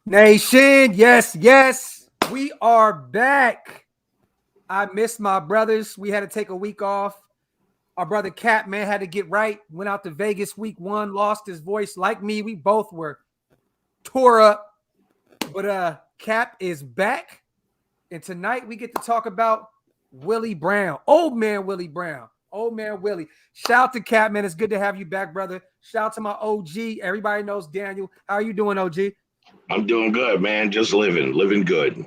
Nation, yes, yes, we are back. I missed my brothers. We had to take a week off. Our brother Cap, man, had to get right. Went out to Vegas week one, lost his voice. Like me, we both were tore up. But Cap is back. And tonight we get to talk about Willie Brown. Old man Willie Brown. Old man Willie. Shout out to Cap, man. It's good to have you back, brother. Shout out to my OG. Everybody knows Daniel. How are you doing, OG? I'm doing good, man. Just living good.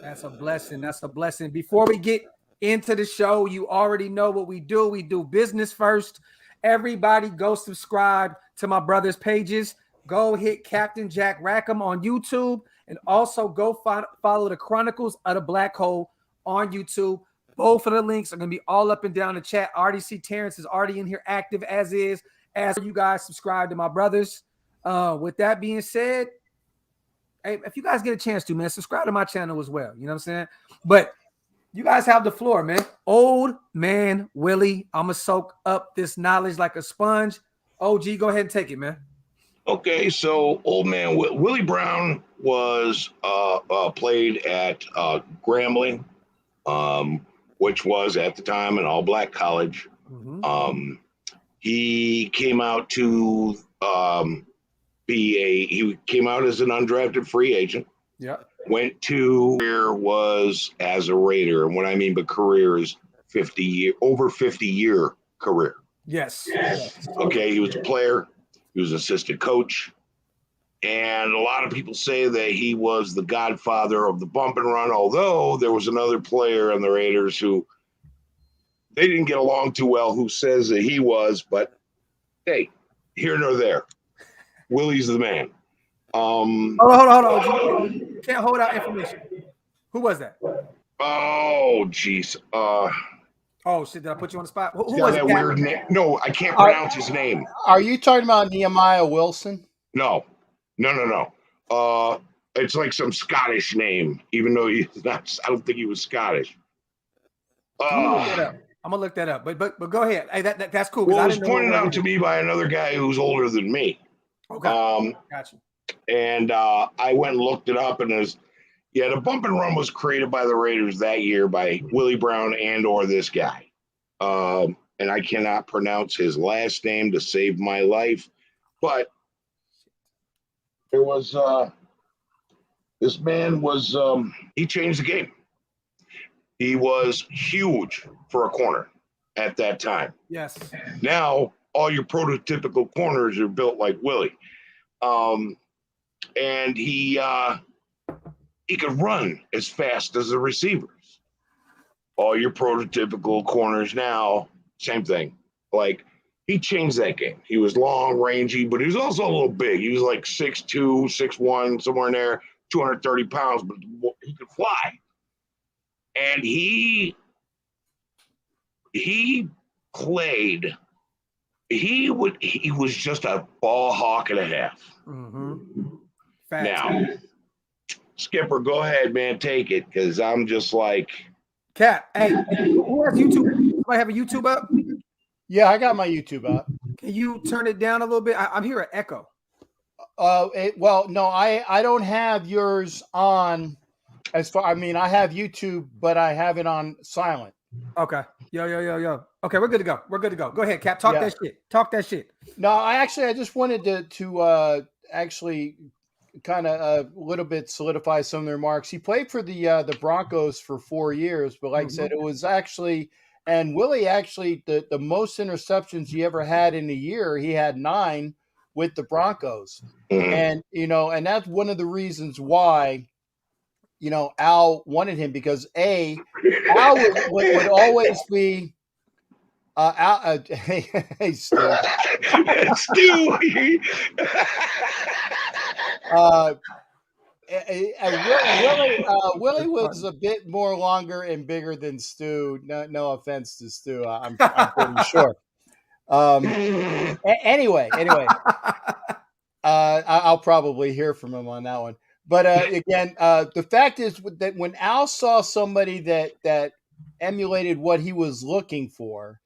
That's a blessing. That's a blessing. Before we get into the show, you already know what we do. We do business first. Everybody go subscribe to my brother's pages. Go hit Captain Jack Rackham on YouTube. And also go follow the Chronicles of the Blackhole on YouTube. Both of the links are going to be all up and down the chat. I already see Terrence is already in here active as is. As you guys subscribe to my brothers. With that being said, hey, if you guys get a chance to, man, subscribe to my channel as well. You know what I'm saying? But you guys have the floor, man. Old man Willie, I'm going to soak up this knowledge like a sponge. OG, go ahead and take it, man. Okay, so old man Willie Brown was played at Grambling, which was at the time an all-black college. Mm-hmm. He came out to he came out as an undrafted free agent. Yeah. Went to was as a Raider, and what I mean by career is over 50-year career. Yes. Okay, he was a player. He was assistant coach. And a lot of people say that he was the godfather of the bump and run, although there was another player on the Raiders who they didn't get along too well who says that he was, but hey, here nor there. Willie's the man. Hold on. You can't hold out information. Who was that? Oh, jeez. Oh, shit, did I put you on the spot? Who was that weird name? No, I can't pronounce his name. Are you talking about Nehemiah Wilson? No. It's like some Scottish name, even though he's not. I don't think he was Scottish. I'm gonna look that up. But go ahead. Hey, that's cool. Well, it was pointed out to me by another guy who's older than me. Okay. Gotcha. And I went and looked it up, and the bump and run was created by the Raiders that year by Willie Brown or this guy. And I cannot pronounce his last name to save my life, but there was this man was he changed the game. He was huge for a corner at that time. Yes. Now all your prototypical corners are built like Willie. And he could run as fast as the receivers. All your prototypical corners now, same thing. Like, he changed that game. He was long, rangy, but he was also a little big. He was like 6'2", 6'1", somewhere in there, 230 pounds, but he could fly. And he played. He was just a ball hawk and a half. Mm-hmm. Now, Skipper, go ahead, man, take it, because I'm just like. Cap, hey, who has YouTube? Somebody have a YouTube up? Yeah, I got my YouTube up. Can you turn it down a little bit? I'm hearing an echo. No, I don't have yours on. I have YouTube, but I have it on silent. Okay. Yo. Okay, we're good to go. Go ahead, Cap. Talk that shit. No, I just wanted to actually kind of a little bit solidify some of the remarks. He played for the Broncos for 4 years, but like I said, it was actually, and Willie actually, the most interceptions he ever had in a year, he had 9 with the Broncos. And, and that's one of the reasons why, Al wanted him, because Al would always be, hey, Stu. Stu. Willie was a bit more longer and bigger than Stu. No offense to Stu, I'm pretty sure. Anyway, I'll probably hear from him on that one. But again, the fact is that when Al saw somebody that emulated what he was looking for,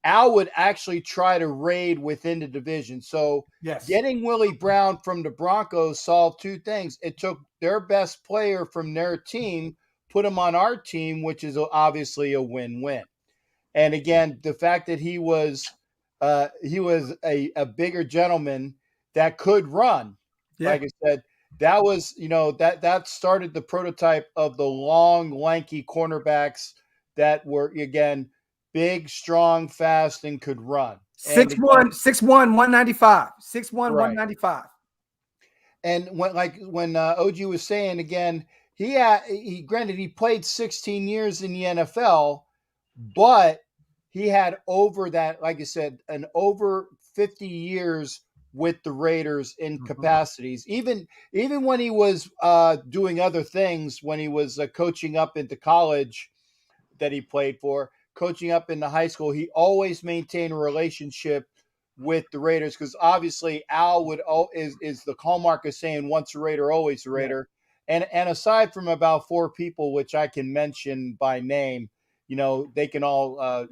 Al would actually try to raid within the division. So getting Willie Brown from the Broncos solved two things. It took their best player from their team, put him on our team, which is obviously a win-win. And again, the fact that he was a bigger gentleman that could run, like I said, that was, that started the prototype of the long, lanky cornerbacks that were, again, big, strong, fast, and could run. 6'1", 195. 6'1", 195. And when OG was saying, again, he played 16 years in the NFL, but he had over that, like I said, over 50 years with the Raiders in capacities. Even when he was doing other things, when he was coaching up into college that he played for, coaching up into high school, he always maintained a relationship with the Raiders, because obviously Al is the hallmark of saying once a Raider, always a Raider. And aside from about 4 people, which I can mention by name, they can all,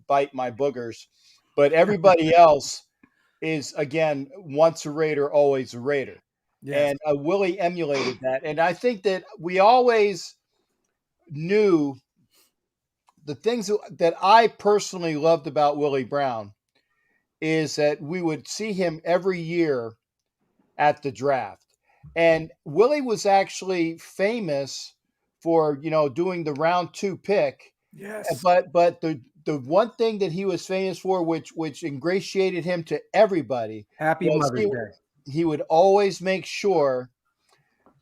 bite my boogers. But everybody else is, again, once a Raider, always a Raider. Yes. And Willie emulated that. And I think that we always knew the things that I personally loved about Willie Brown is that we would see him every year at the draft. And Willie was actually famous for, doing the round 2 pick. Yes. But the one thing that he was famous for, which ingratiated him to everybody, Happy Mother's Day. He would always make sure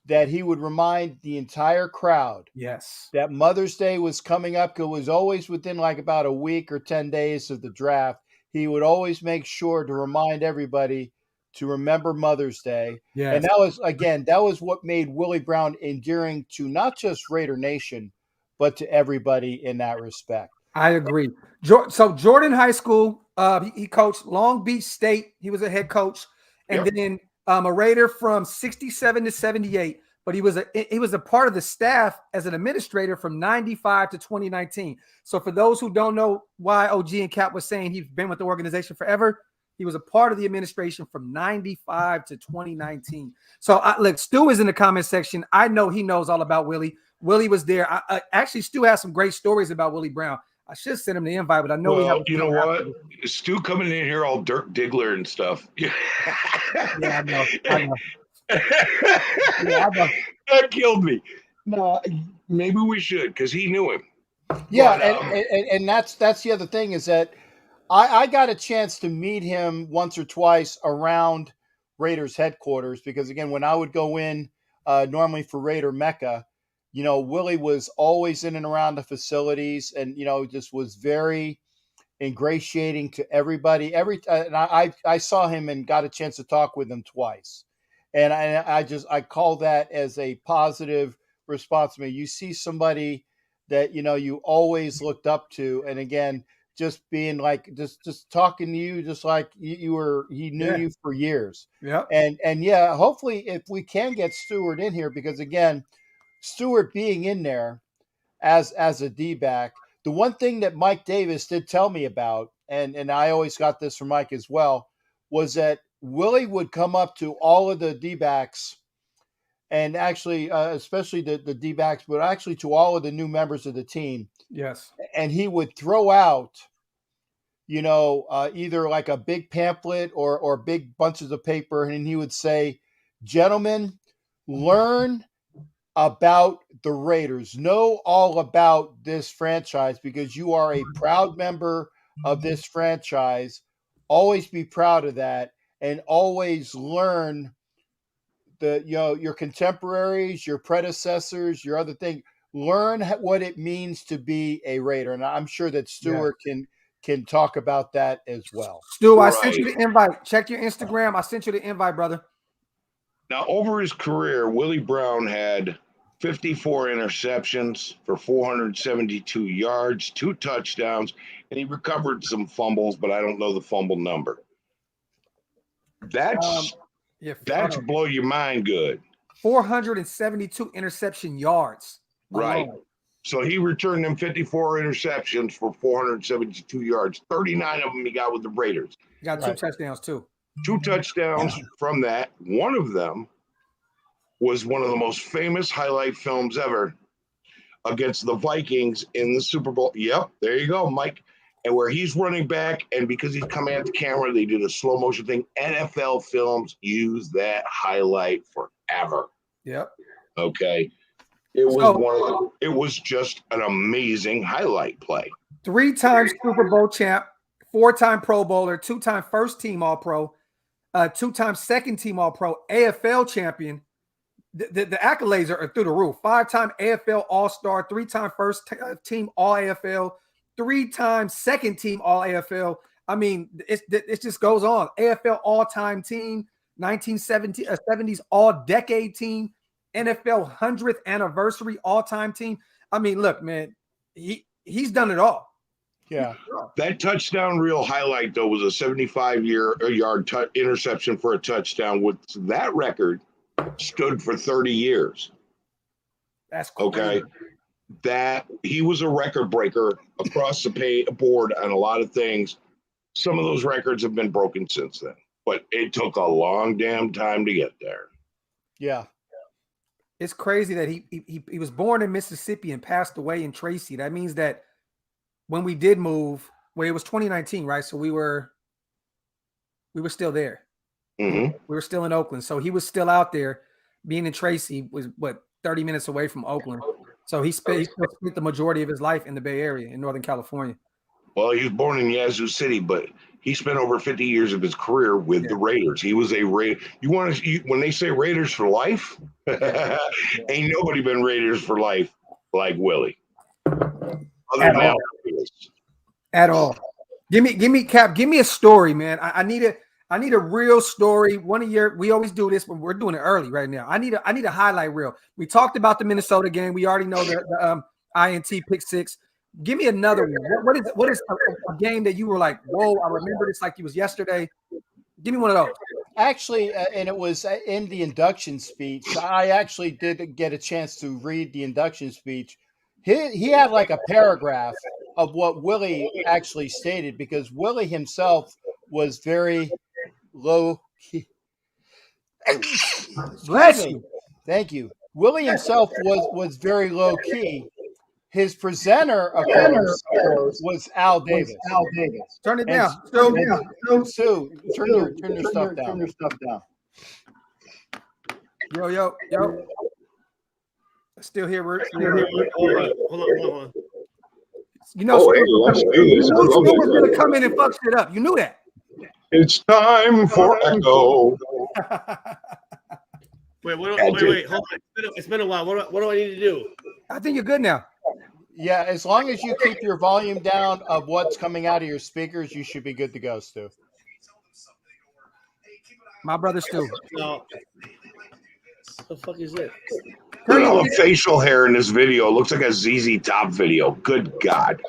that he would remind the entire crowd that Mother's Day was coming up. It was always within like about a week or 10 days of the draft. He would always make sure to remind everybody to remember Mother's Day. Yes. And that was what made Willie Brown endearing to not just Raider Nation, but to everybody in that respect. I agree. So Jordan High School, he coached Long Beach State. He was a head coach. And then a Raider from 67 to 78. But he was a part of the staff as an administrator from 95 to 2019. So for those who don't know why OG and Cap was saying he's been with the organization forever, he was a part of the administration from 95 to 2019. So look, Stu is in the comment section. I know he knows all about Willie. Willie was there. Actually, Stu has some great stories about Willie Brown. I should send him the invite, but I know we have. You know what? Stu coming in here all Dirk Diggler and stuff. Yeah, I know. Yeah, I know. That killed me. No, maybe we should, because he knew him. Yeah, but, and that's the other thing is that I got a chance to meet him once or twice around Raiders headquarters, because again, when I would go in normally for Raider Mecca, Willie was always in and around the facilities, and just was very ingratiating to everybody. And I saw him and got a chance to talk with him twice, and I call that as a positive response to me. You see somebody that you always looked up to, and again, just being like just talking to you, just like he knew you for years. Yeah, and hopefully if we can get Stewart in here, because again, Stewart being in there as a D-back, the one thing that Mike Davis did tell me about, and I always got this from Mike as well, was that Willie would come up to all of the D-backs, and actually, especially the D-backs, but actually to all of the new members of the team. Yes. And he would throw out, either like a big pamphlet or big bunches of paper, and he would say, "Gentlemen, learn about the Raiders. Know all about this franchise, because you are a proud member of this franchise. Always be proud of that, and always learn your contemporaries, your predecessors, your other thing. Learn what it means to be a Raider." And I'm sure that Stewart can talk about that as well. Stu, I sent you the invite. Check your Instagram. I sent you the invite, brother. Now, over his career, Willie Brown had 54 interceptions for 472 yards, 2 touchdowns, and he recovered some fumbles, but I don't know the fumble number. That's blow your mind good. 472 interception yards. Right. Alone. So he returned them 54 interceptions for 472 yards. 39 of them he got with the Raiders. He got two touchdowns too. 2 touchdowns from that. One of them was one of the most famous highlight films ever against the Vikings in the Super Bowl. Yep, there you go, Mike. And where he's running back, and because he's coming at the camera, they did a slow motion thing. NFL films use that highlight forever. Yep. Okay. It was just an amazing highlight play. 3-time Super Bowl champ, 4-time Pro Bowler, 2-time first team All-Pro, 2-time second team All-Pro, AFL champion. The accolades are through the roof. 5-time AFL All-Star, 3-time first team All-AFL, 3-time second team All-AFL. I mean, it just goes on. AFL all-time team, 1970s all-decade team, NFL 100th anniversary all-time team. I mean, look, man, he's done it all. Yeah. That touchdown reel highlight, though, was a 75-yard interception for a touchdown, with that record stood for 30 years. That's cool. Okay. That he was a record breaker across the board on a lot of things. Some of those records have been broken since then, but it took a long damn time to get there. Yeah. It's crazy that he was born in Mississippi and passed away in Tracy. That means that when we did move, it was 2019, right? So we were still there. Mm-hmm. We were still in Oakland. So he was still out there. Being in Tracy was 30 minutes away from Oakland. So he spent the majority of his life in the Bay Area in Northern California. Well, he was born in Yazoo City, but he spent over 50 years of his career with the Raiders. He was a Raider. When they say Raiders for life, ain't nobody been Raiders for life like Willie. At all. Give me Cap. Give me a story, man. I need a real story. We always do this, but we're doing it early right now. I need a highlight reel. We talked about the Minnesota game. We already know the INT pick 6. Give me another one. What is a game that you were like, whoa, I remember this like it was yesterday? Give me one of those. Actually, and it was in the induction speech. I actually did get a chance to read the induction speech. He had like a paragraph of what Willie actually stated, because Willie himself was very low key. Bless you. Thank you. Willie himself was very low key. His presenter, of course, was Al Davis. Turn it down. Sue, turn your stuff down. Yo. Still here. Hold on. You know, let's do this. Stu was going to come in and fuck shit up. You knew that. It's time for Echo. Wait, hold on. It's been a while. What do I need to do? I think you're good now. Yeah, as long as you keep your volume down of what's coming out of your speakers, you should be good to go, Stu. My brother Stu. No. What the fuck is it? Look at all the facial hair in this video. It looks like a ZZ Top video. Good God.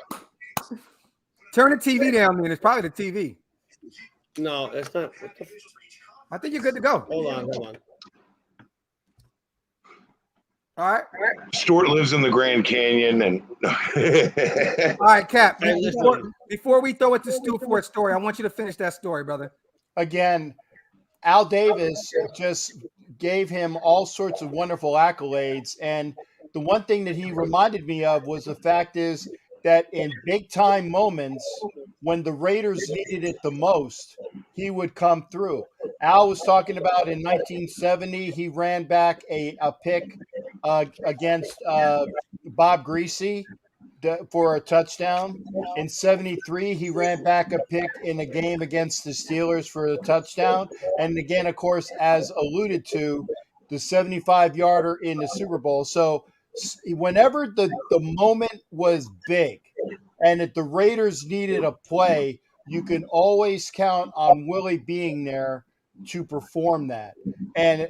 Turn the TV down, man. It's probably the TV. No, that's not. I think you're good to go. Hold on. All right. Stuart lives in the Grand Canyon, and all right, Cap. Before we throw it to Stu for a story, I want you to finish that story, brother. Again, Al Davis just gave him all sorts of wonderful accolades, and the one thing that he reminded me of was the fact is that in big time moments, when the Raiders needed it the most, he would come through. Al was talking about in 1970, he ran back a pick against Bob Greasy for a touchdown. In 73, he ran back a pick in a game against the Steelers for a touchdown. And again, of course, as alluded to, the 75-yarder in the Super Bowl. So whenever the moment was big and if the Raiders needed a play, you can always count on Willie being there to perform that. And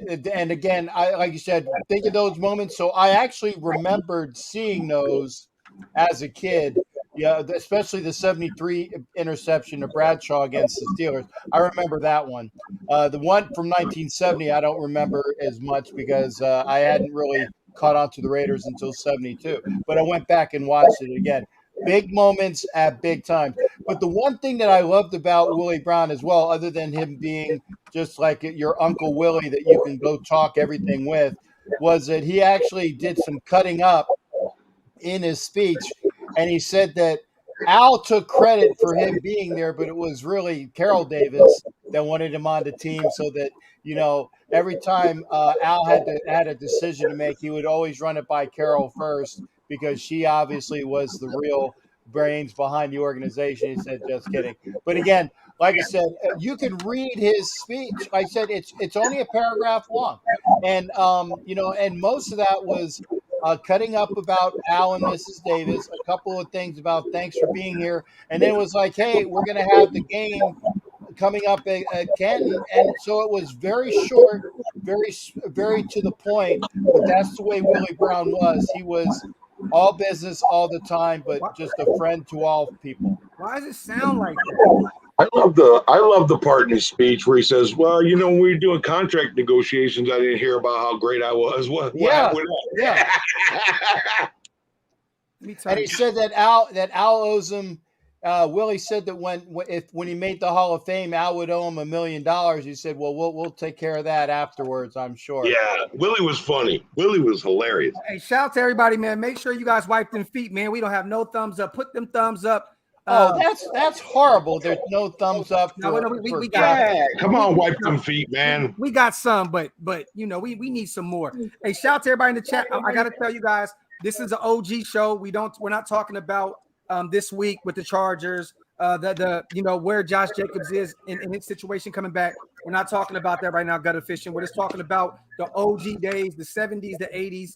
again, I like you said, think of those moments. So I actually remembered seeing those as a kid. Yeah, especially the 73 interception of Bradshaw against the Steelers. I remember that one. The one from 1970, I don't remember as much because I hadn't really caught on to the Raiders until 72. But I went back and watched it again. Big moments at big times. But the one thing that I loved about Willie Brown as well, other than him being just like your Uncle Willie that you can go talk everything with, was that he actually did some cutting up in his speech. And he said that Al took credit for him being there, but it was really Carol Davis that wanted him on the team so that, every time Al had a decision to make, he would always run it by Carol first because she obviously was the real brains behind the organization. He said, just kidding. But again, like I said, you could read his speech. I said it's only a paragraph long. And, and most of that was cutting up about Al and Mrs. Davis, a couple of things about thanks for being here. And then it was like, hey, we're going to have the game coming up at Canton. And so it was very short, very, very to the point. But that's the way Willie Brown was. He was all business all the time, but just a friend to all people. Why does it sound like that? I love the part in his speech where he says, "Well, when we were doing contract negotiations, I didn't hear about how great I was." What happened with that? And he said that Al owes him. Willie said that when he made the Hall of Fame, Al would owe him $1 million. He said, "Well, we'll take care of that afterwards, I'm sure." Yeah, Willie was funny. Willie was hilarious. Hey, shout out to everybody, man. Make sure you guys wipe them feet, man. We don't have no thumbs up. Put them thumbs up. That's horrible. There's no thumbs up. We got come on, wipe them feet, man. We got some, but we need some more. Hey, shout out to everybody in the chat. I got to tell you guys, this is an OG show. We're not talking about this week with the Chargers, where Josh Jacobs is in his situation coming back. We're not talking about that right now, gutter fishing. We're just talking about the OG days, the 70s, the 80s.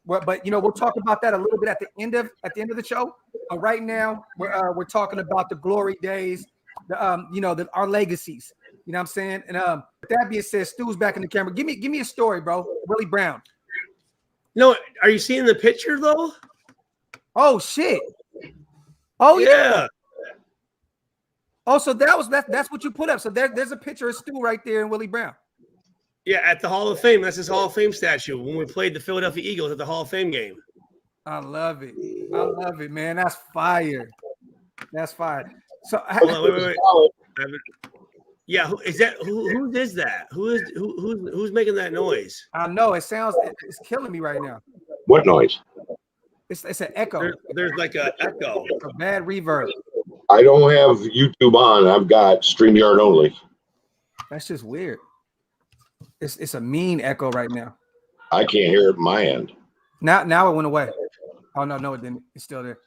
But we'll talk about that a little bit at the end of the show. Right now, we're talking about the glory days, our legacies. You know what I'm saying? And with that being said, Stu's back in the camera. Give me a story, bro. Willie Brown. No, are you seeing the picture though? Oh shit. Oh yeah. Oh, so that's what you put up. So there's a picture of Stu right there and Willie Brown. Yeah, at the Hall of Fame. That's his Hall of Fame statue when we played the Philadelphia Eagles at the Hall of Fame game. I love it, man. That's fire. That's fire. So wait. Yeah, who is that? Who is that? Who's making that noise? I know it's killing me right now. What noise? It's an echo. There's like an echo. A bad reverb. I don't have YouTube on. I've got StreamYard only. That's just weird. It's a mean echo right now. I can't hear it at my end. Now it went away. Oh no, it didn't. It's still there.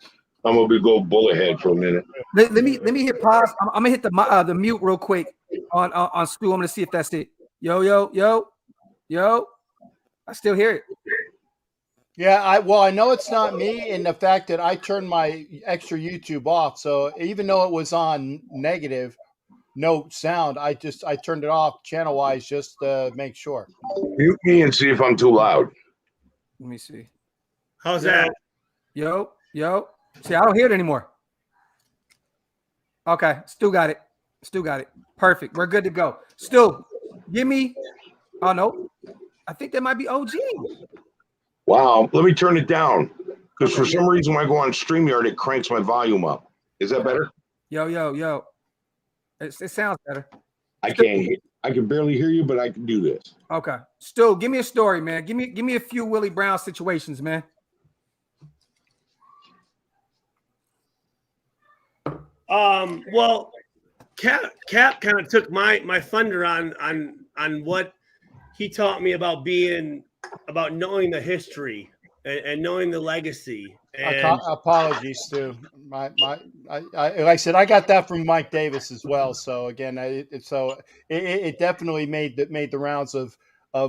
I'm gonna go bullet head for a minute. Let me hit pause. I'm gonna hit the mute real quick on Stu. I'm gonna see if that's it. Yo. I still hear it. Yeah, I know it's not me in the fact that I turned my extra YouTube off. So even though it was on negative, no sound, I turned it off channel wise just to make sure. Mute me and see if I'm too loud. Let me see. How's that? Yo. See, I don't hear it anymore. Okay, Stu got it. Perfect. We're good to go. Stu, give me. Oh no, I think that might be OG. Wow, let me turn it down because for some reason when I go on StreamYard, it cranks my volume up. Is that better? Yo. It sounds better. I can barely hear you, but I can do this. Okay, Stu, give me a story, man. Give me a few Willie Brown situations, man. Well, Cap kind of took my thunder on what he taught me about knowing the history and knowing the legacy. And apologies, Stu. Like I said, I got that from Mike Davis as well. So again, it definitely made the rounds of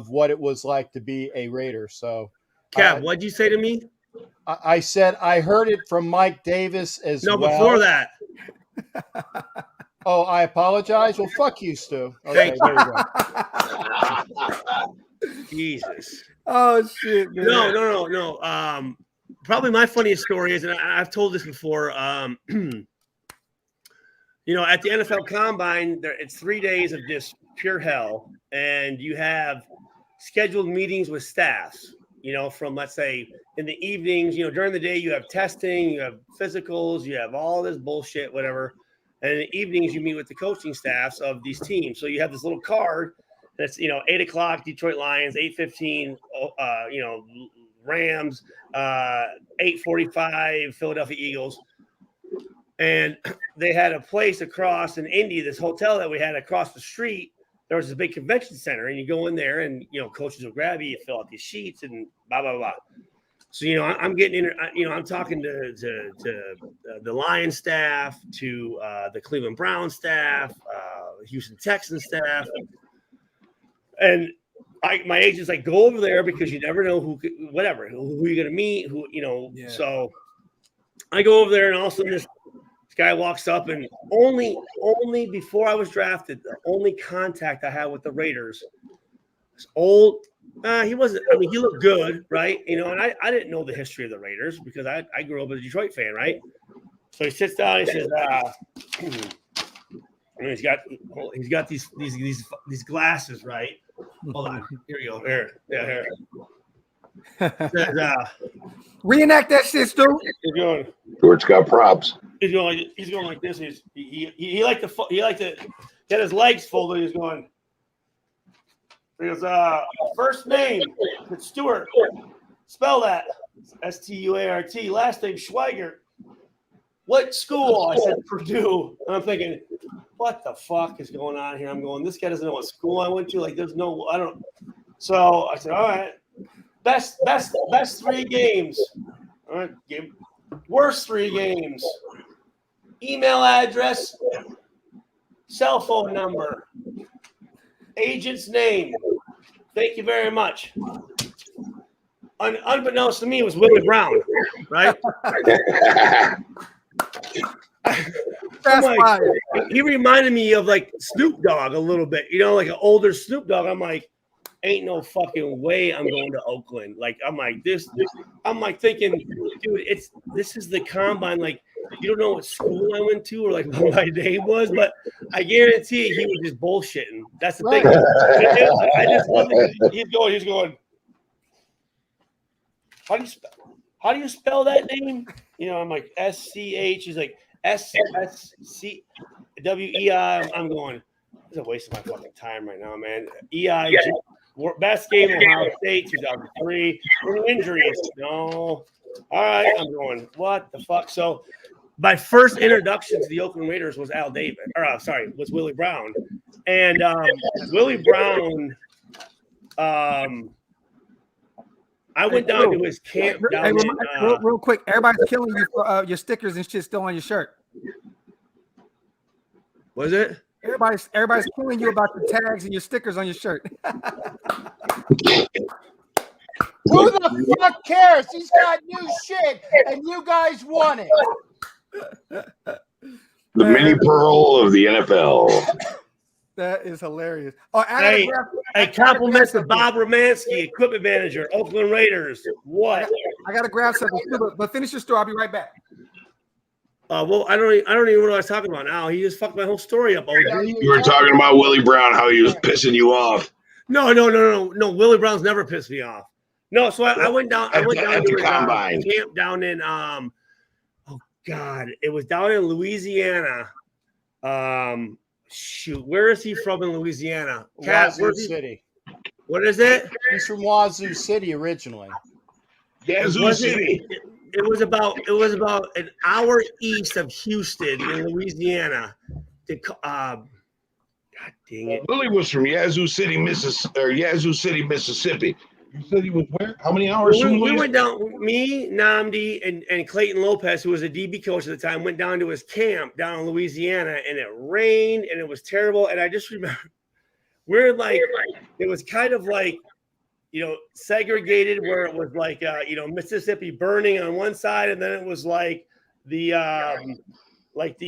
what it was like to be a Raider. So, Cap, what'd you say to me? I said I heard it from Mike Davis as well. No, before that. Oh, I apologize. Well, fuck you, Stu. Okay, there you go. Jesus. Oh shit, man. No. Probably my funniest story is, and I've told this before. At the NFL Combine, it's 3 days of just pure hell, and you have scheduled meetings with staffs. from, let's say, in the evenings, during the day you have testing, you have physicals, you have all this bullshit, whatever. And in the evenings you meet with the coaching staffs of these teams. So you have this little card that's, 8 o'clock, Detroit Lions, 8:15, Rams, 8:45, Philadelphia Eagles. And they had a place across in Indy, this hotel that we had across the street. There was this big convention center, and you go in there, and coaches will grab you, fill out these sheets, and blah blah blah. So I'm getting in. I'm talking to the Lions staff, to the Cleveland Browns staff, Houston Texans staff, and my agent's like, go over there because you never know who you're gonna meet. Yeah. So I go over there, and all of a sudden this guy walks up, and only before I was drafted, the only contact I had with the Raiders was old. He wasn't. I mean, he looked good, right? And I didn't know the history of the Raiders because I grew up as a Detroit fan, right? So he sits down. And he says, he's got these glasses, right? Hold on. Here we go. Here. Says, Reenact that shit, Stu. he's going. George got props. He's going like this. He liked to get his legs folded. He's going. He goes, first name, it's Stewart. Spell that. Stuart. Last name, Schweiger. What school? I said, Purdue. And I'm thinking, what the fuck is going on here? I'm going, this guy doesn't know what school I went to. Like, I don't. So I said, all right. Best 3 games. All right. Worst 3 games. Email address. Cell phone number. Agent's name. Thank you very much. Unbeknownst to me, it was Willie Brown, right? He reminded me of like Snoop Dogg a little bit, like an older Snoop Dogg. I'm like, ain't no fucking way I'm going to Oakland. Like, I'm like this. I'm like thinking, dude, this is the combine. Like, you don't know what school I went to or like what my name was, but I guarantee he was just bullshitting. That's the thing. I just wasn't. He's going. How do you spell that name? I'm like SCH. He's like SSCWEI. I'm going. This is a waste of my fucking time right now, man. EIG. Best game in Ohio State, 2003. Any injuries? No. All right, I'm going. What the fuck? So my first introduction to the Oakland Raiders was was Willie Brown. And Willie Brown, I went down to his camp down real quick. Everybody's killing you for your stickers and shit still on your shirt. Was it? Everybody's killing you about the tags and your stickers on your shirt. Who the fuck cares? He's got new shit, and you guys want it. The mini pearl of the NFL. That is hilarious. Oh, hey, compliments to Bob Romanski, equipment manager, Oakland Raiders. What? I got to grab something, but finish your story. I'll be right back. Well, I don't even know what I was talking about now. He just fucked my whole story up. You were talking about Willie Brown, how he was pissing you off. No. Willie Brown's never pissed me off. No, so I went down. I went down to combine camp down in oh God, it was down in Louisiana. Shoot, where is he from in Louisiana? Wazoo City. What is it? He's from Wazoo City originally. Yazoo City. It was about an hour east of Houston in Louisiana. God dang it! Willie was from Yazoo City, Mississippi. You said he was where? How many hours? We went down. Me, Namdi, and Clayton Lopez, who was a DB coach at the time, went down to his camp down in Louisiana, and it rained and it was terrible. And I just remember we're like, it was kind of like, segregated, where it was like, Mississippi burning on one side, and then it was like the what's the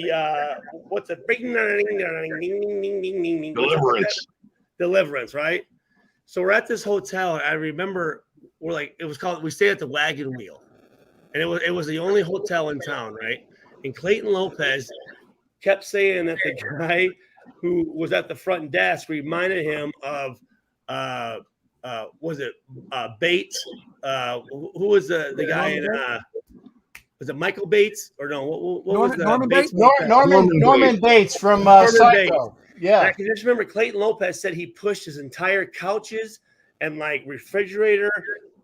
deliverance, right? So we're at this hotel. I remember we stayed at the Wagon Wheel, and it was the only hotel in town, right? And Clayton Lopez kept saying that the guy who was at the front desk reminded him of was it Bates? Who was the guy in was it Michael Bates or no? What was Norman Bates? Norman Bates from Psycho. Bates. Yeah. And I can just remember Clayton Lopez said he pushed his entire couches and like refrigerator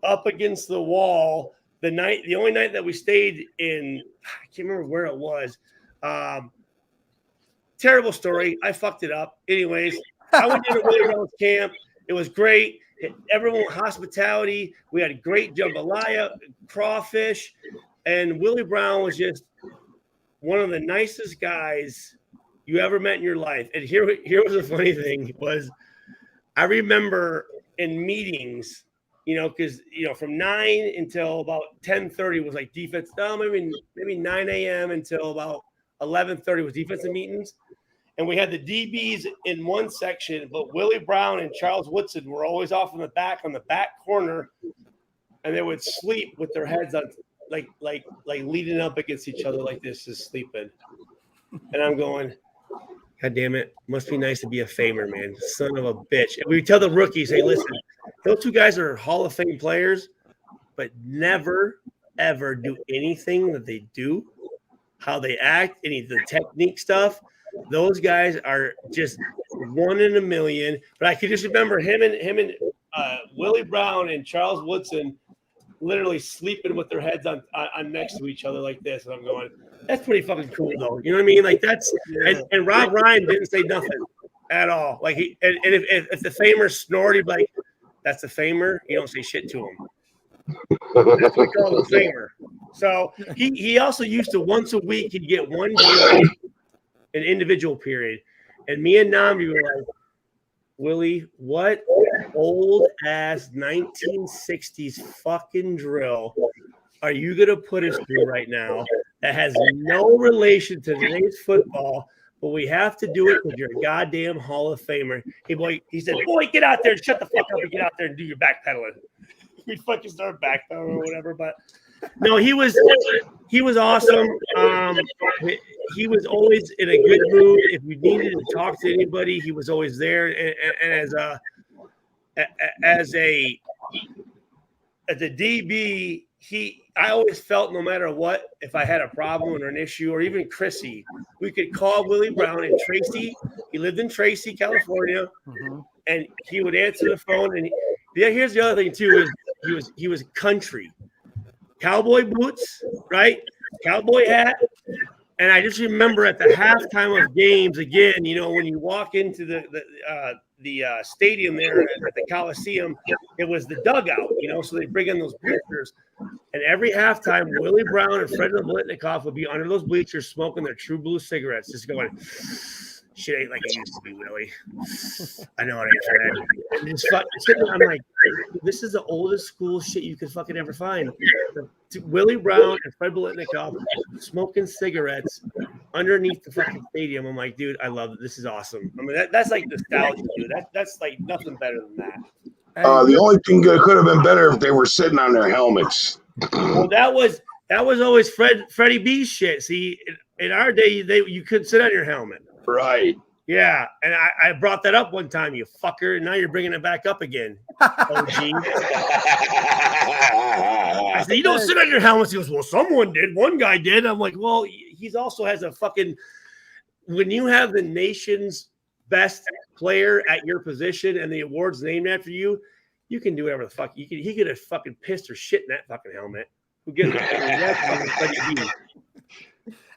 up against the wall. The only night that we stayed in, I can't remember where it was. Terrible story. I fucked it up. Anyways, I went to Willie Brown's camp. It was great. Everyone hospitality. We had great jambalaya, crawfish, and Willie Brown was just one of the nicest guys you ever met in your life. And here was the funny thing was I remember in meetings, because from 9 until about 10:30 was like defense. No, maybe 9 a.m. until about 11:30 was defensive meetings. And we had the DBs in one section, but Willie Brown and Charles Woodson were always off on the back corner, and they would sleep with their heads on like leaning up against each other like this, just sleeping. And I'm going, God damn it, must be nice to be a famer, man. Son of a bitch. And we tell the rookies, hey, listen, those two guys are Hall of Fame players, but never, ever do anything that they do, how they act, any of the technique stuff. Those guys are just one in a million. But I could just remember him and Willie Brown and Charles Woodson literally sleeping with their heads on next to each other like this. And I'm going, that's pretty fucking cool, though. You know what I mean? Like that's and Rob Ryan didn't say nothing at all. Like if the famer snored, he'd be like, that's the famer. You don't say shit to him. That's what we call the famer. So he also used to once a week he'd get one game, an individual period, and me and Namdi were like, Willie, what old ass 1960s fucking drill are you gonna put us through right now that has no relation to today's football, but we have to do it because you're a goddamn Hall of Famer? He said, boy, get out there and shut the fuck up and get out there and do your backpedaling. We fucking start backpedaling or whatever, but no, he was awesome. He was always in a good mood. If you needed to talk to anybody, he was always there. And as a DB, I always felt no matter what, if I had a problem or an issue, or even Chrissy, we could call Willie Brown and Tracy. He lived in Tracy, California, and he would answer the phone. And here's the other thing too: is he was country, cowboy boots, right? Cowboy hat. And I just remember at the halftime of games, again, when you walk into the stadium there at the Coliseum, it was the dugout, so they bring in those bleachers. And every halftime, Willie Brown and Fred Blitnikoff would be under those bleachers smoking their True Blue cigarettes, just going, shit ain't like it used to be, Willie. I know it ain't, Fred. And just sitting there, I'm like, this is the oldest school shit you could fucking ever find. Willie Brown and Fred Blitnikoff smoking cigarettes underneath the fucking stadium. I'm like, dude, I love it. This is awesome. I mean, that's like nostalgia, dude. That's like nothing better than that. The only thing that could have been better if they were sitting on their helmets. Well, that was always Freddie B's shit. See, in our day, you couldn't sit on your helmet. Right. Yeah, and I brought that up one time, you fucker, and now you're bringing it back up again. OG. I said, you don't sit on your helmets. He goes, well, someone did. One guy did. I'm like, well, he's also has a fucking – when you have the nation's best player at your position and the award's named after you, you can do whatever the fuck. He could have fucking pissed or shit in that fucking helmet. Who gives a fuck?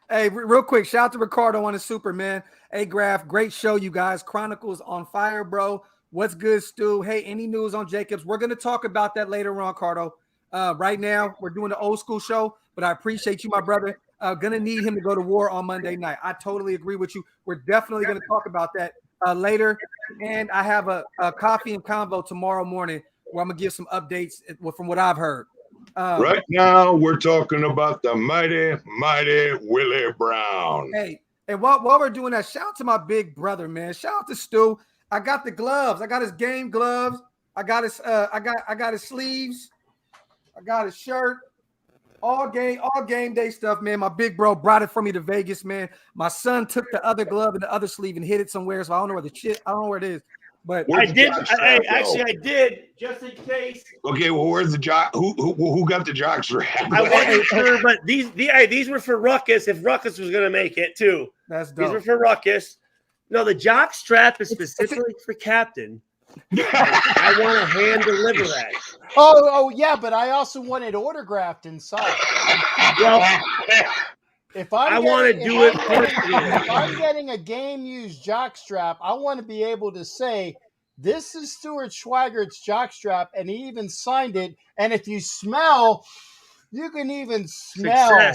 Hey, real quick, shout out to Ricardo on the super, man. Hey, Graf, great show, you guys. Chronicles on fire, bro. What's good, Stu? Hey, any news on Jacobs? We're going to talk about that later on, Cardo. Right now, we're doing the old school show, but I appreciate you, my brother. Going to need him to go to war on Monday night. I totally agree with you. We're definitely going to talk about that later. And I have a coffee and convo tomorrow morning where I'm going to give some updates from what I've heard. Right now, we're talking about the mighty, mighty Willie Brown. Hey, and while we're doing that, shout out to my big brother, man. Shout out to Stu. I got the gloves. I got his game gloves. I got his his sleeves. I got his shirt. All game day stuff, man. My big bro brought it for me to Vegas, man. My son took the other glove and the other sleeve and hid it somewhere, so I don't know where it is. But I did. I did, just in case. Okay, well, where's the jock? Who got the jock strap? I wasn't sure, but these were for Ruckus. If Ruckus was going to make it too, that's dope. These were for Ruckus. No, the jock strap is specifically for Captain. I want to hand deliver that. Oh yeah, but I also want it autographed inside. Well, if I want to do it personally. If I'm getting a game used jock strap, I want to be able to say, this is Stuart Schweigert's jock strap, and he even signed it. And if you smell, you can even smell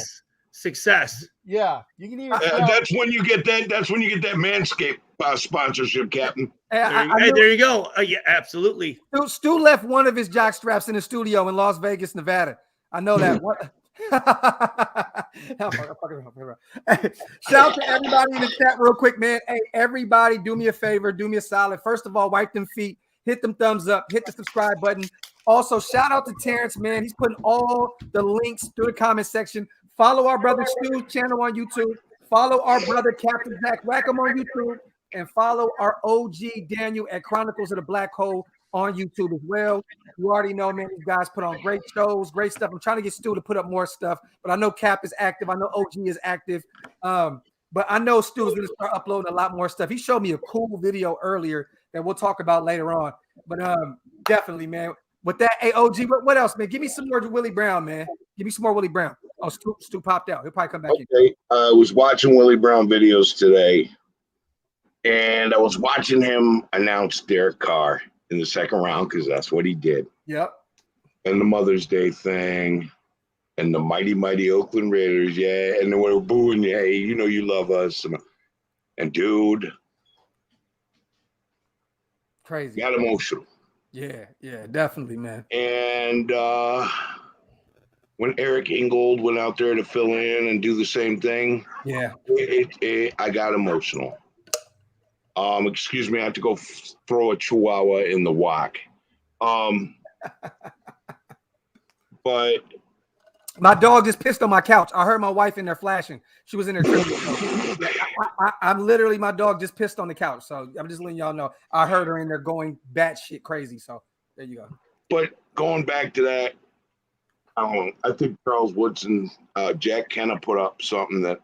Success. Yeah, you can even smell. That's when you get that. That's when you get that Manscaped sponsorship, Captain. There you go. Yeah, absolutely. Stu left one of his jock straps in the studio in Las Vegas, Nevada. I know that. Shout out to everybody in the chat real quick, man. Hey, everybody, do me a favor, do me a solid. First of all, wipe them feet, hit them thumbs up, hit the subscribe button. Also, shout out to Terrence, man. He's putting all the links through the comment section. Follow our brother Stu's channel on YouTube. Follow our brother Captain Zach Rackham on YouTube. And follow our OG Daniel at Chronicles of the Blackhole on YouTube as well. You already know, man, these guys put on great shows, great stuff. I'm trying to get Stu to put up more stuff, but I know Cap is active. I know OG is active. But I know Stu is going to start uploading a lot more stuff. He showed me a cool video earlier that we'll talk about later on. But definitely, man. With that, hey, OG, what else, man? Give me some more Willie Brown, man. Give me some more Willie Brown. Oh, Stu popped out. He'll probably come back in. I was watching Willie Brown videos today, and I was watching him announce Derek Carr in the second round because that's what he did. Yep. And the Mother's Day thing, and the mighty Oakland Raiders, yeah, and they were booing, yeah, you know you love us, and dude, crazy, got emotional. Yeah, definitely, man. And when Eric Ingold went out there to fill in and do the same thing, yeah, I got emotional. Excuse me, I had to go throw a chihuahua in the wok. But my dog just pissed on my couch. I heard my wife in there flashing. She was in there tripping. I'm literally, my dog just pissed on the couch. So I'm just letting y'all know. I heard her in there going batshit crazy. So there you go. But going back to that, I think Charles Woodson, Jack Kenna put up something that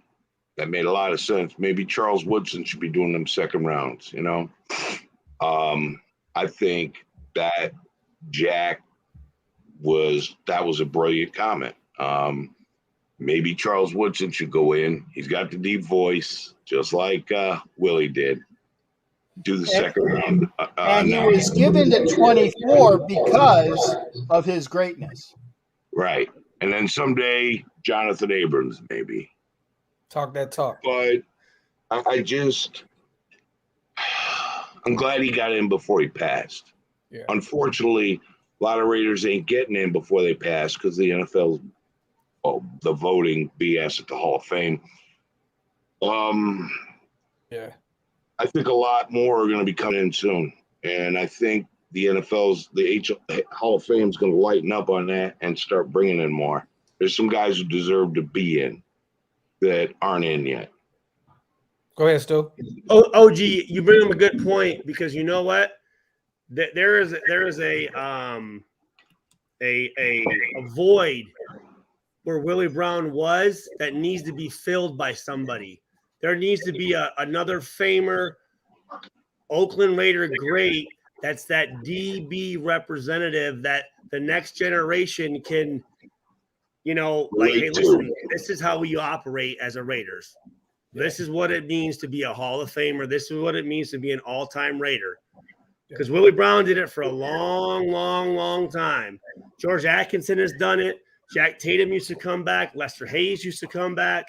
made a lot of sense. Maybe Charles Woodson should be doing them second rounds, you know? I think that Jack was a brilliant comment. Maybe Charles Woodson should go in. He's got the deep voice, just like Willie did. Do the second round. And he was given the 24 because of his greatness. Right. And then someday, Jonathan Abrams, maybe. Talk that talk. But I'm glad he got in before he passed. Yeah. Unfortunately, a lot of Raiders ain't getting in before they pass because the NFL's the voting BS at the Hall of Fame. Yeah. I think a lot more are going to be coming in soon. And I think the Hall of Fame is going to lighten up on that and start bringing in more. There's some guys who deserve to be in that aren't in yet. Go ahead, Stu. OG, you bring up a good point because you know what? There is a void where Willie Brown was that needs to be filled by somebody. There needs to be another famer, Oakland Raider great. That's that DB representative that the next generation can, hey, listen, this is how we operate as a Raiders. This is what it means to be a Hall of Famer. This is what it means to be an all-time Raider. Because Willie Brown did it for a long, long, long time. George Atkinson has done it. Jack Tatum used to come back. Lester Hayes used to come back.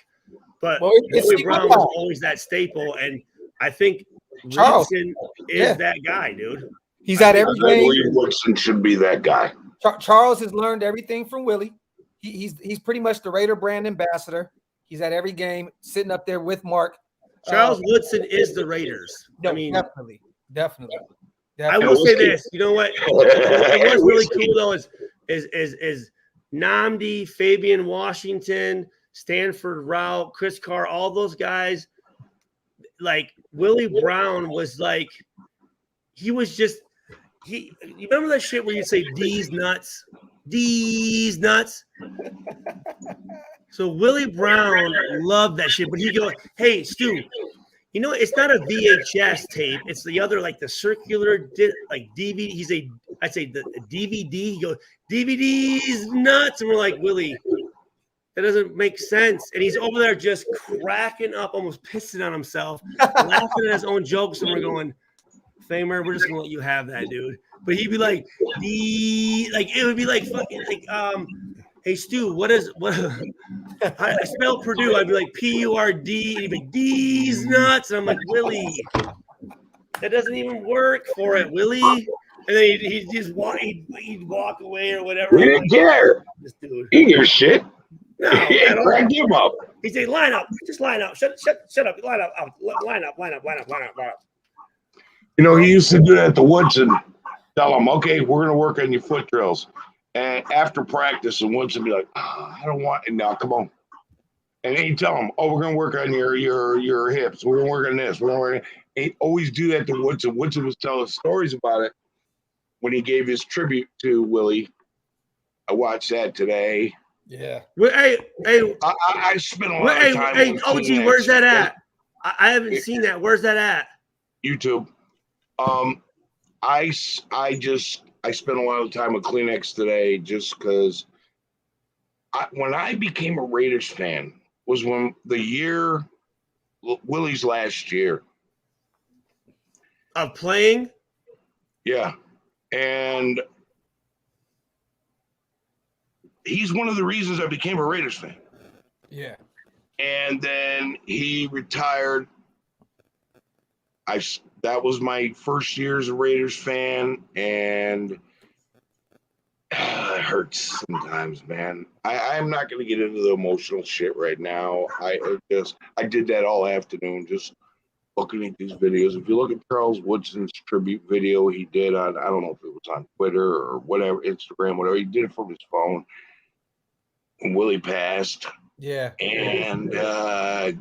But Willie Brown was always that staple. And I think Woodson is that guy, dude. He's at every game. Woodson should be that guy. Charles has learned everything from Willie. He's pretty much the Raider brand ambassador. He's at every game, sitting up there with Mark. Charles Woodson is the Raiders. No, definitely. I will say this. You know what? What's really cool though is Nnamdi, Fabian Washington, Stanford Routt, Chris Carr, all those guys. Like Willie Brown was like, he was just you remember that shit where you say D's nuts? D's nuts. So Willie Brown loved that shit, but he go, hey Stu, you know it's not a VHS tape, it's the other like the circular like DVD. I'd say the DVD. He goes, DVD's nuts, and we're like, Willie, that doesn't make sense. And he's over there just cracking up, almost pissing on himself, laughing at his own jokes. And we're going, Famer, we're just gonna let you have that, dude. But he'd be like, it would be like fucking like, hey Stu, what I spell Purdue? I'd be like PURD, and he'd be like, D's nuts. And I'm like, Willie, that doesn't even work for it, Willie. And then he'd just walk away or whatever. We didn't care. This dude. He didn't give a shit. No, crack him up. He said, line up. Just line up. Shut up. Line up. Line up. You know, he used to do that at the Woodson. Tell him, okay, we're going to work on your foot drills. And after practice, and Woodson be like, I don't want it. No, come on. And then he'd tell him, we're going to work on your hips. We're going to work on this. We're going to work on it. He'd always do that to Woodson. Woodson was telling stories about it when he gave his tribute to Willie. I watched that today. Yeah. Well, hey, I spent a lot of time. Hey, OG, where's that at? I haven't seen that. Where's that at? YouTube. I spent a lot of time with Kleenex today just because when I became a Raiders fan was when Willie's last year of playing. Yeah, and he's one of the reasons I became a Raiders fan. Yeah. And then he retired. That was my first year as a Raiders fan, and it hurts sometimes, man. I'm not going to get into the emotional shit right now. I did that all afternoon, just looking at these videos. If you look at Charles Woodson's tribute video he did on, I don't know if it was on Twitter or whatever, Instagram, whatever, he did it from his phone. When Willie passed, yeah, and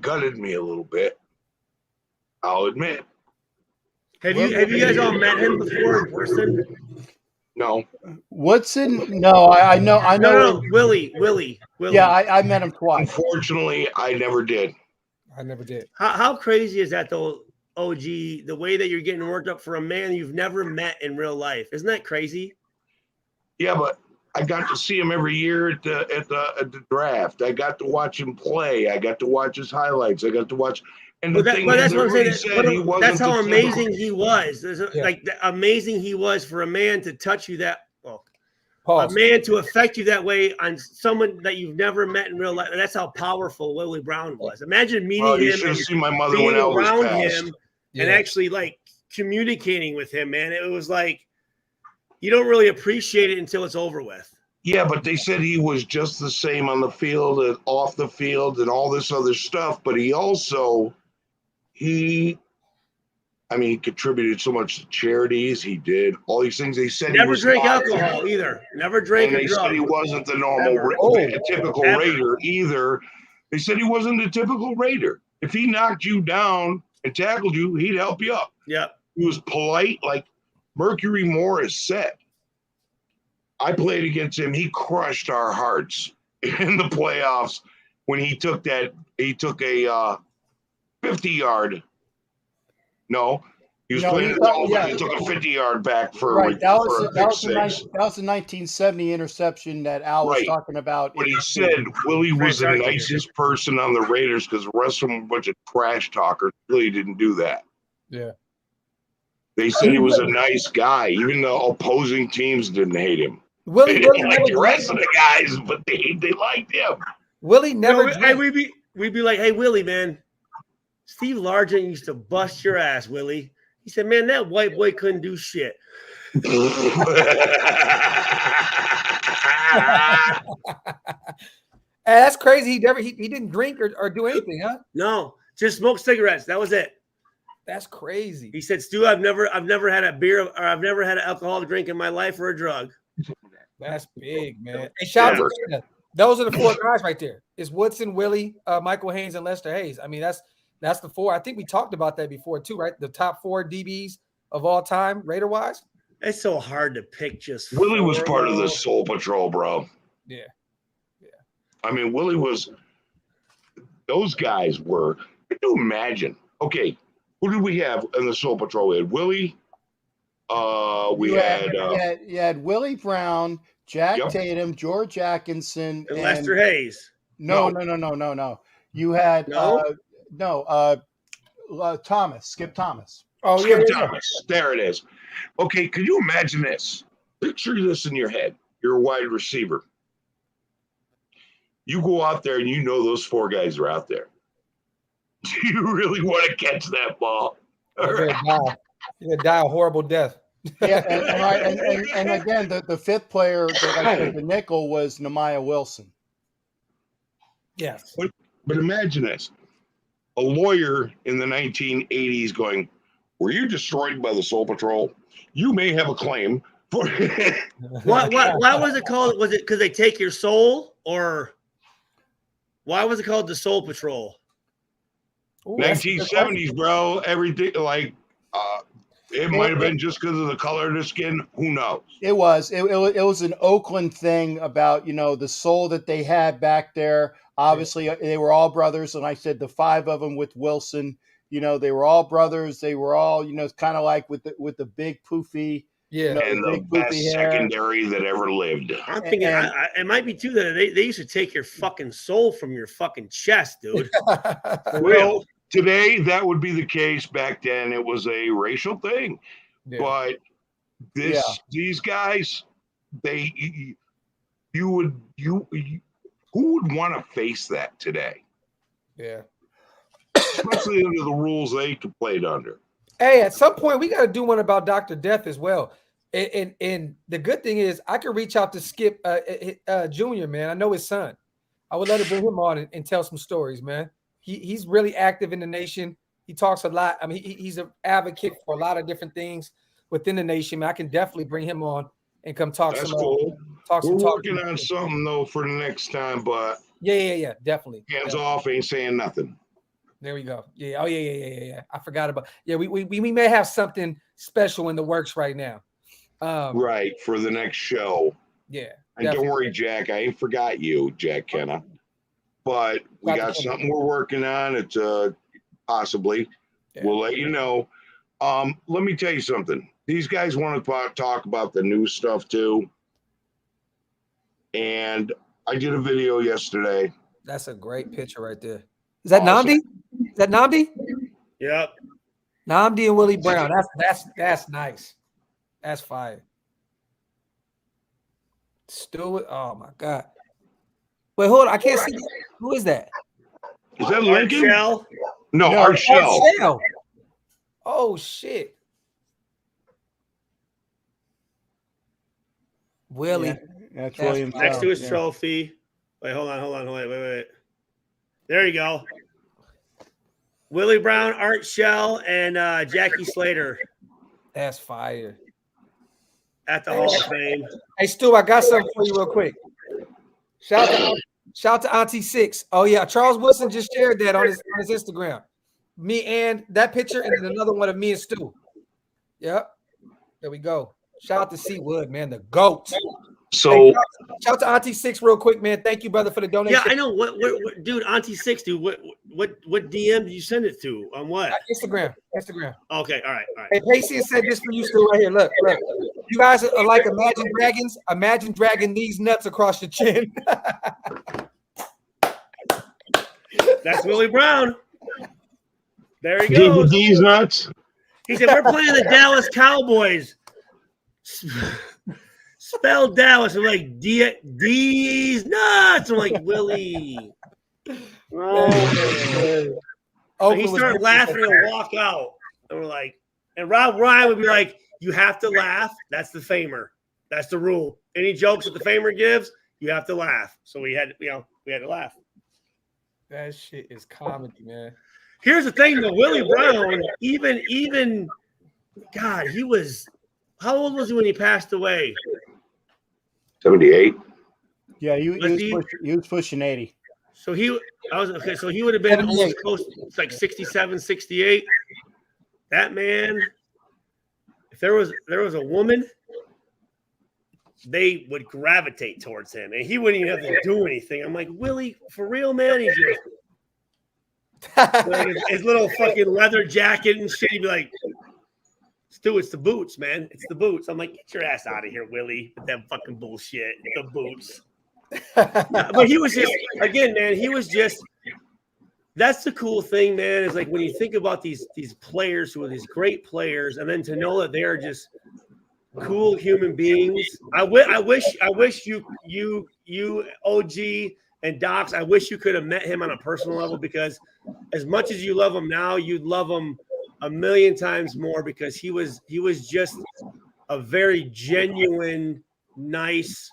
gutted me a little bit, I'll admit. Have you guys all met him before in person? No. Woodson? No, I know. No, Willie. Yeah, I met him twice. Unfortunately, I never did. How crazy is that though, OG? The way that you're getting worked up for a man you've never met in real life, isn't that crazy? Yeah, but I got to see him every year at the draft. I got to watch him play. I got to watch his highlights. I got to watch. And that's what I'm saying. That's how amazing he was. Like amazing he was for a man to touch you that well. A man to affect you that way on someone that you've never met in real life. That's how powerful Willie Brown was. Imagine meeting him. You should have seen my mother being when Elvis around passed. him and actually like communicating with him, man. It was like you don't really appreciate it until it's over with. Yeah, but they said he was just the same on the field and off the field and all this other stuff. But he also, he contributed so much to charities. He did all these things. They said never he was drank alcohol either. Never drank. And they said he wasn't the normal, typical Raider either. They said he wasn't a typical Raider. If he knocked you down and tackled you, he'd help you up. Yeah. He was polite, like Mercury Morris said. I played against him. He crushed our hearts in the playoffs when he took a 50-yard. No, he was playing the Dolphins. He took a 50-yard back for right. That was a the 1970 interception that Al was talking about. But he said Willie was the nicest person on the Raiders because the rest of them were a bunch of trash talkers. Willie didn't do that. Yeah. They said he was a nice guy. Even the opposing teams didn't hate him. Willie didn't like the rest of the guys, but they liked him. Willie never. We'd be like, hey, Willie, man. Steve Largent used to bust your ass, Willie. He said, man, that white boy couldn't do shit. That's crazy. He didn't drink or do anything, huh? No, just smoke cigarettes. That was it. That's crazy. He said, Stu, I've never had a beer or I've never had an alcoholic drink in my life or a drug. That's big, man. Hey, shout out to those are the four guys right there. It's Woodson, Willie, Michael Haynes, and Lester Hayes. I mean, that's the four. I think we talked about that before too, right? The top four DBs of all time, Raider wise. It's so hard to pick. Just Willie was 4, part of though. the Soul Patrol, bro. Yeah. I mean, Willie was. Those guys were. Can you imagine? Okay, who did we have in the Soul Patrol? We had Willie. You had Willie Brown, Jack Yep. Tatum, George Atkinson, And Lester Hayes. No. You had Thomas, Skip Thomas. Oh, Skip Thomas. There it is. Okay, could you imagine this? Picture this in your head. You're a wide receiver. You go out there and you know those 4 guys are out there. Do you really want to catch that ball? You're gonna die a horrible death. Yeah, and again, the 5th player that I said, the nickel, was Nehemiah Wilson. Yes. But imagine this. A lawyer in the 1980s going, were you destroyed by the Soul Patrol? You may have a claim for Why was it called? Was it because they take your soul, or why was it called the Soul Patrol? Ooh, 1970s, bro. Everything it might have been just because of the color of the skin. Who knows? It was an Oakland thing about, the soul that they had back there. Obviously, they were all brothers, and I said the 5 of them with Wilson. They were all brothers. They were all, kind of like with the big poofy. Yeah, and the best secondary that ever lived. I'm thinking it might be too that they used to take your fucking soul from your fucking chest, dude. Well, today that would be the case. Back then, it was a racial thing. Yeah. But these guys, who would want to face that today? Yeah, especially under the rules they played under. Hey, at some point we got to do one about Dr. Death as well. And the good thing is I can reach out to Skip Jr., man. I know his son. I would love to bring him on and tell some stories, man. He's really active in the nation. He talks a lot. I mean, he's an advocate for a lot of different things within the nation. Man, I can definitely bring him on and come talk. That's some. Cool. We're working on something though for the next time, but yeah, definitely. Hands off, ain't saying nothing. There we go. Yeah. Oh yeah. I forgot about. Yeah, we may have something special in the works right now. Right for the next show. Yeah. And definitely. Don't worry, Jack. I ain't forgot you, Jack Kenna. But we got something we're working on. It's possibly. Yeah. We'll let you know. Let me tell you something. These guys want to talk about the new stuff too. And I did a video yesterday. That's a great picture right there. Is that Namdi? Is that Namdi? Yep. Namdi and Willie Brown. That's nice. That's fire. Stewart. Oh my God. Wait, hold on. I can't see. Who is that? Is that Lincoln? Shell? No, Art Shell. Oh shit. Willie. Yeah, that's William. Next to his trophy. Wait, hold on. Wait. There you go. Willie Brown, Art Shell, and Jackie Slater. That's fire. At the Hall of Fame. Hey, Stu, I got something for you real quick. Shout out to Auntie Six. Oh, yeah. Charles Wilson just shared that on his Instagram. Me and that picture, and then another one of me and Stu. Yep. There we go. Shout out to C Wood, man, the GOAT. So hey, shout out to Auntie Six real quick, man. Thank you, brother, for the donation. Yeah, I know. What dude, Auntie Six, dude, what DM did you send it to? On what? Instagram. Okay, all right. Hey, Pacey said this for you, Stu, right here. Look. You guys are like Imagine Dragons. Imagine dragging these nuts across your chin. That's Willie Brown. There he goes. These nuts. He said, we're playing the Dallas Cowboys. Spell Dallas. I'm like, D's nuts. I'm like, Willie. Oh. And he started laughing and walk out. And we're like, and Rob Ryan would be like, you have to laugh. That's the famer. That's the rule. Any jokes that the famer gives, you have to laugh. So we had to laugh. That shit is comedy, man. Here's the thing, though. Willie Brown, even God, he was. How old was he when he passed away? 78. Yeah, he was pushing 80. So he would have been almost close, it's like 67, 68. That man, if there was a woman, they would gravitate towards him, and he wouldn't even have to do anything. I'm like, Willie, for real, man? He just like his little fucking leather jacket and shit. He'd be like, Stu, it's the boots, man. It's the boots. I'm like, get your ass out of here, Willie, with that fucking bullshit. The boots. But he was just, again, man, he was just, that's the cool thing, man, is like when you think about these players who are these great players, and then to know that they are just cool human beings. I wish you OG and Docs, I wish you could have met him on a personal level, because as much as you love him now, you'd love him a million times more, because he was just a very genuine, nice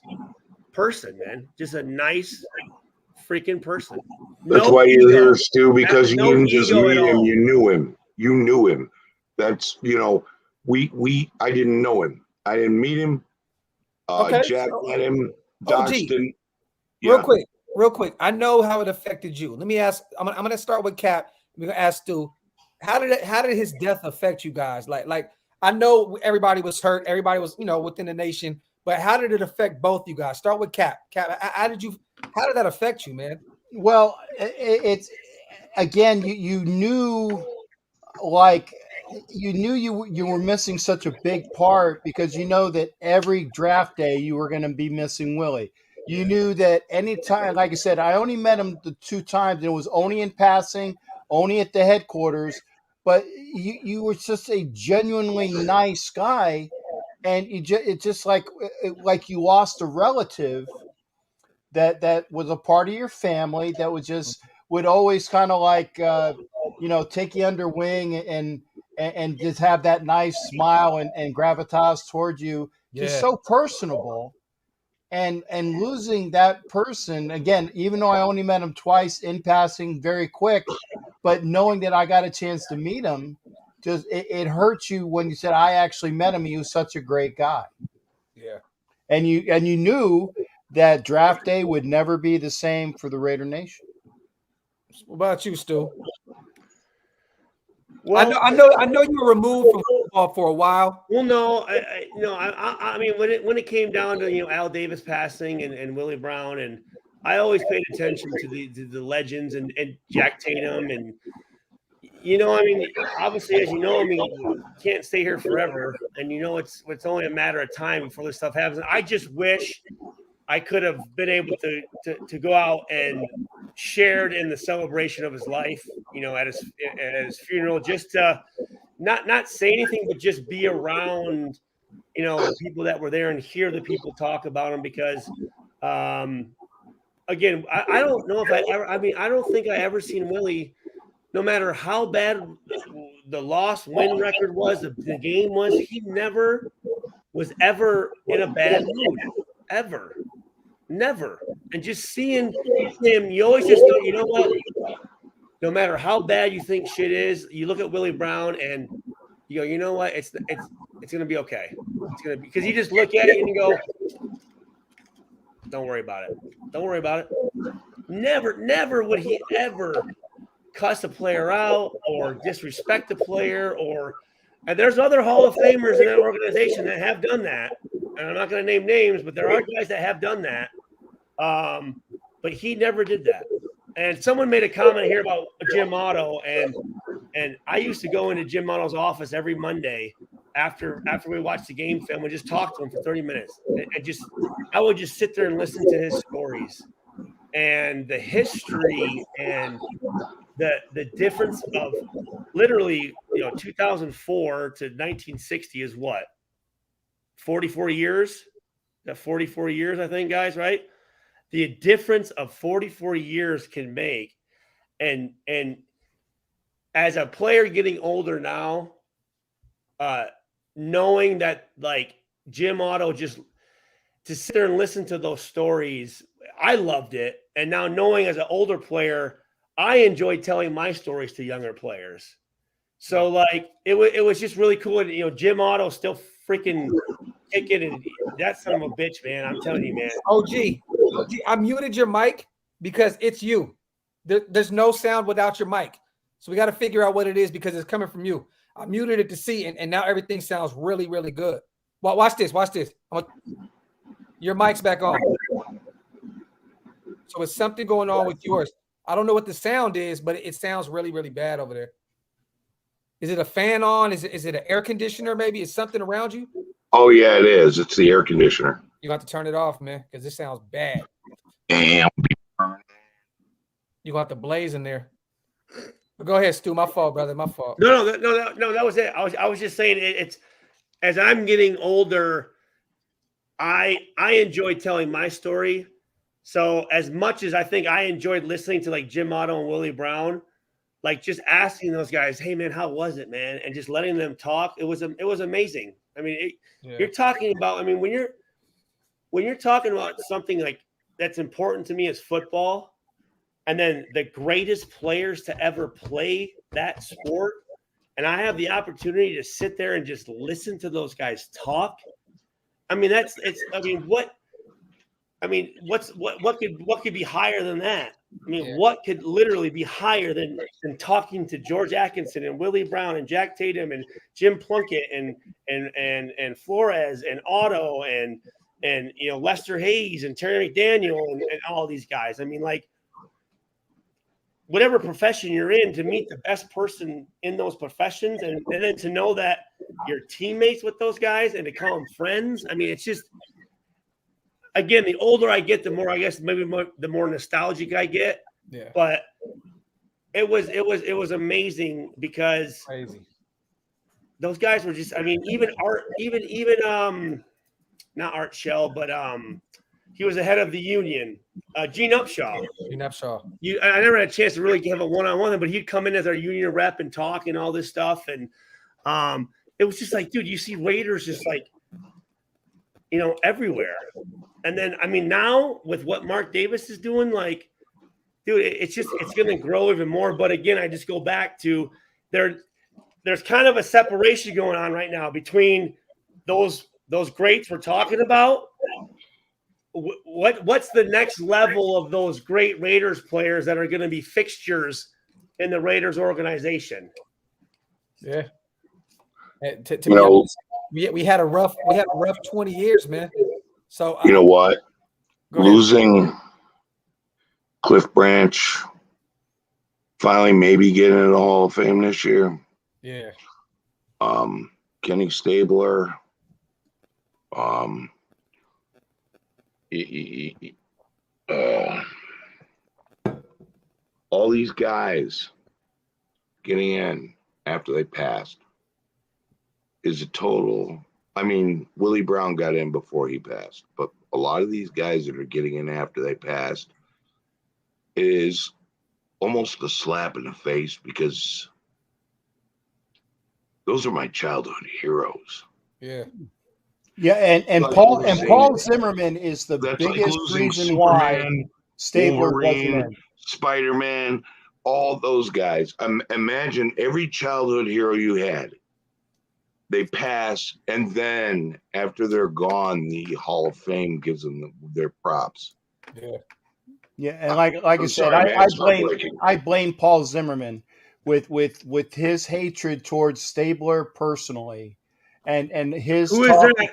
person, man. Just a nice freaking person. That's why you're here, Stu, because you didn't just meet him, you knew him. You knew him. That's, I didn't know him. I didn't meet him. Okay, Jack met him. Docs didn't. Yeah. Real quick. I know how it affected you. Let me ask. I'm gonna start with Cap. We're gonna ask Stu. How did his death affect you guys? Like I know everybody was hurt. Everybody was within the nation. But how did it affect both you guys? Start with Cap. Cap, how did that affect you, man? Well, it's again, you knew, like, you were missing such a big part, because you know that every draft day you were going to be missing Willie. You knew that anytime, like I said, I only met him the 2 times, and it was only in passing, only at the headquarters. But you were just a genuinely nice guy, and it's just like you lost a relative that was a part of your family, that would always kind of like take you under wing and just have that nice smile and gravitas towards you, just so personable. And losing that person, again, even though I only met him twice in passing, very quick, but knowing that I got a chance to meet him, just it hurts you when you said, I actually met him. He was such a great guy. Yeah. And you knew that draft day would never be the same for the Raider Nation. What about you, Stu? Well, I know you were removed from football for a while. Well, no, I mean, when it came down to Al Davis passing and Willie Brown, and I always paid attention to the legends and Jack Tatum, and I mean, obviously, as you know, I mean, you can't stay here forever, and it's only a matter of time before this stuff happens. I just wish I could have been able to go out and shared in the celebration of his life, at his funeral, just to not say anything, but just be around, the people that were there and hear the people talk about him, because, again, I don't know if I don't think I ever seen Willie, no matter how bad the win record was, the game was, he never was ever in a bad mood, ever. Never. And just seeing him, you always just go, you know what? No matter how bad you think shit is, you look at Willie Brown and you go, you know what? It's gonna be okay. It's gonna be, because you just look at it and you go, don't worry about it. Don't worry about it. Never would he ever cuss a player out or disrespect a player, and there's other Hall of Famers in that organization that have done that. And I'm not going to name names, but there are guys that have done that. But he never did that. And someone made a comment here about Jim Otto, and I used to go into Jim Otto's office every Monday after we watched the game film and just talk to him for 30 minutes. I would just sit there and listen to his stories and the history and the difference of literally 2004 to 1960 is what? 44 years? That 44 years, I think, guys, right? The difference of 44 years can make. And as a player getting older now, knowing that, like, Jim Otto, just to sit there and listen to those stories, I loved it. And now knowing as an older player, I enjoy telling my stories to younger players. So, like, it was just really cool. And, Jim Otto still freaking kicking, and that son of a bitch, man. I'm telling you, man. OG, I muted your mic because it's you. There's no sound without your mic. So we got to figure out what it is because it's coming from you. I muted it to see, and now everything sounds really, really good. Well, watch this. Your mic's back on. So it's something going on with yours. I don't know what the sound is, but it sounds really, really bad over there. Is it a fan on? Is it an air conditioner maybe? Is something around you? Oh, yeah, it is. It's the air conditioner. You have to turn it off, man, because this sounds bad. Damn. You have to blaze in there. But go ahead, Stu. My fault, brother. My fault. No. That was it. I was just saying it's as I'm getting older, I enjoy telling my story. So as much as I think I enjoyed listening to like Jim Otto and Willie Brown, like just asking those guys, "Hey man, how was it, man?" and just letting them talk, it was amazing. I mean, you're talking about. I mean, when you're talking about something like that's important to me as football, and then the greatest players to ever play that sport, and I have the opportunity to sit there and just listen to those guys talk. I mean, what could be higher than that? I mean, what could literally be higher than talking to George Atkinson and Willie Brown and Jack Tatum and Jim Plunkett and Flores and Otto and Lester Hayes and Terry McDaniel and all these guys. I mean, like, whatever profession you're in, to meet the best person in those professions and then to know that you're teammates with those guys and to call them friends. I mean, it's just, again, the older I get, the more, I guess, the more nostalgic I get. Yeah. But it was amazing because those guys were just, I mean, not Art Shell, but he was the head of the union, Gene Upshaw. I never had a chance to really have a one-on-one, but he'd come in as our union rep and talk and all this stuff. And it was just like, dude, you see Raiders just like, everywhere. And then, I mean, now with what Mark Davis is doing, like, dude, it's going to grow even more. But again, I just go back to there's kind of a separation going on right now between those greats we're talking about. What's the next level of those great Raiders players that are going to be fixtures in the Raiders organization? Yeah. To be honest, we had a rough 20 years, man. So you know what? Losing Cliff Branch, finally maybe getting in the Hall of Fame this year. Yeah. Kenny Stabler. All these guys getting in after they passed is a total. I mean, Willie Brown got in before he passed, but a lot of these guys that are getting in after they passed is almost a slap in the face because those are my childhood heroes. Yeah. Yeah, and like Paul Zimmerman is the biggest reason Superman, why Stabler Wolverine, wasn't in. Spider-Man, all those guys. Imagine every childhood hero you had. They pass, and then after they're gone, the Hall of Fame gives them their props. Yeah, yeah, and like I said, I blame Paul Zimmerman with his hatred towards Stabler personally, and his. Who is that?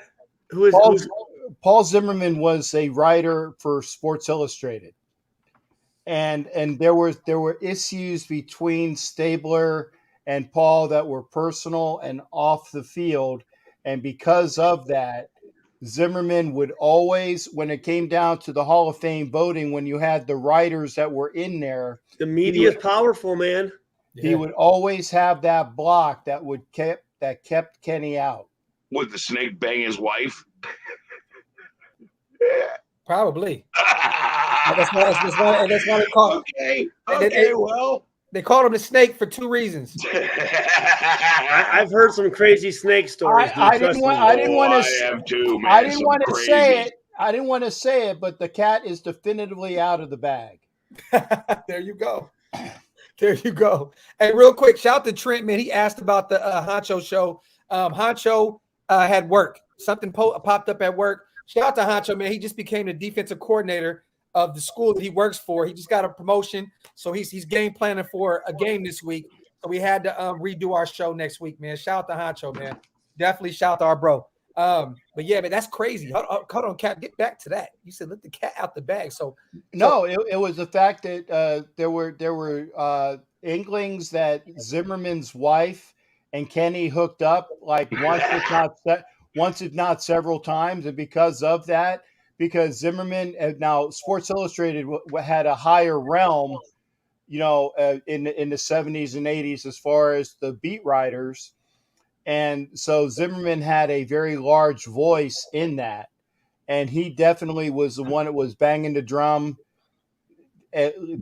Paul Zimmerman was a writer for Sports Illustrated, and there were issues between Stabler and Paul that were personal and off the field. And because of that, Zimmerman would always, when it came down to the Hall of Fame voting, when you had the writers that were in there, the media is powerful, man. He would always have that block that kept Kenny out. Would the snake bang his wife? Probably. That's why they call. Okay. Well, they called him the snake for two reasons. I've heard some crazy snake stories. I didn't want to say it. I didn't want to say it, but the cat is definitively out of the bag. There you go. There you go. Hey, real quick, shout out to Trent, man. He asked about the Honcho show. Honcho had work. Something popped up at work. Shout out to Honcho, man. He just became the defensive coordinator of the school that he works for. He just got a promotion, so he's game planning for a game this week. So we had to redo our show next week, man. Shout out to Honcho, man. Definitely shout out to our bro. But yeah, man, that's crazy. Hold on, Cat. Get back to that. You said let the cat out the bag. No, it was the fact that there were inklings that Zimmerman's wife and Kenny hooked up like once if not several times, and because of that, because Zimmerman now Sports Illustrated had a higher realm, in the 70s and 80s as far as the beat writers. And so Zimmerman had a very large voice in that. And he definitely was the one that was banging the drum,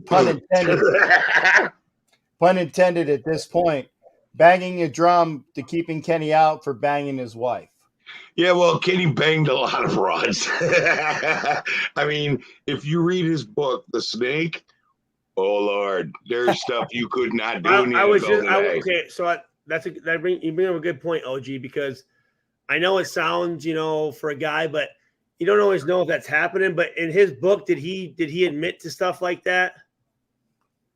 pun intended at this point, banging a drum to keeping Kenny out for banging his wife. Yeah, well, Kenny banged a lot of rods. I mean, if you read his book, The Snake, oh, Lord, there's stuff you could not do. Okay, so you bring up a good point, OG, because I know it sounds, for a guy, but you don't always know if that's happening. But in his book, did he admit to stuff like that?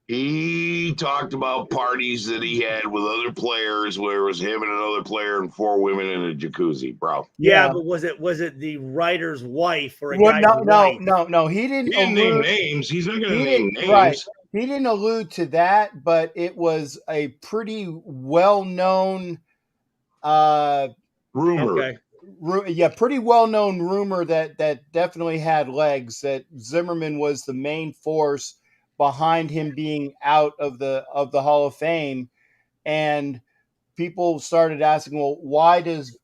He talked about parties that he had with other players where it was him and another player and 4 women in a jacuzzi, bro. Yeah, but was it the writer's wife or a guy's wife? No. He didn't name names. He's not going to name names. Right. He didn't allude to that, but it was a pretty well-known rumor. Okay. Pretty well-known rumor that definitely had legs, that Zimmerman was the main force behind him being out of the Hall of Fame. And people started asking, well, why does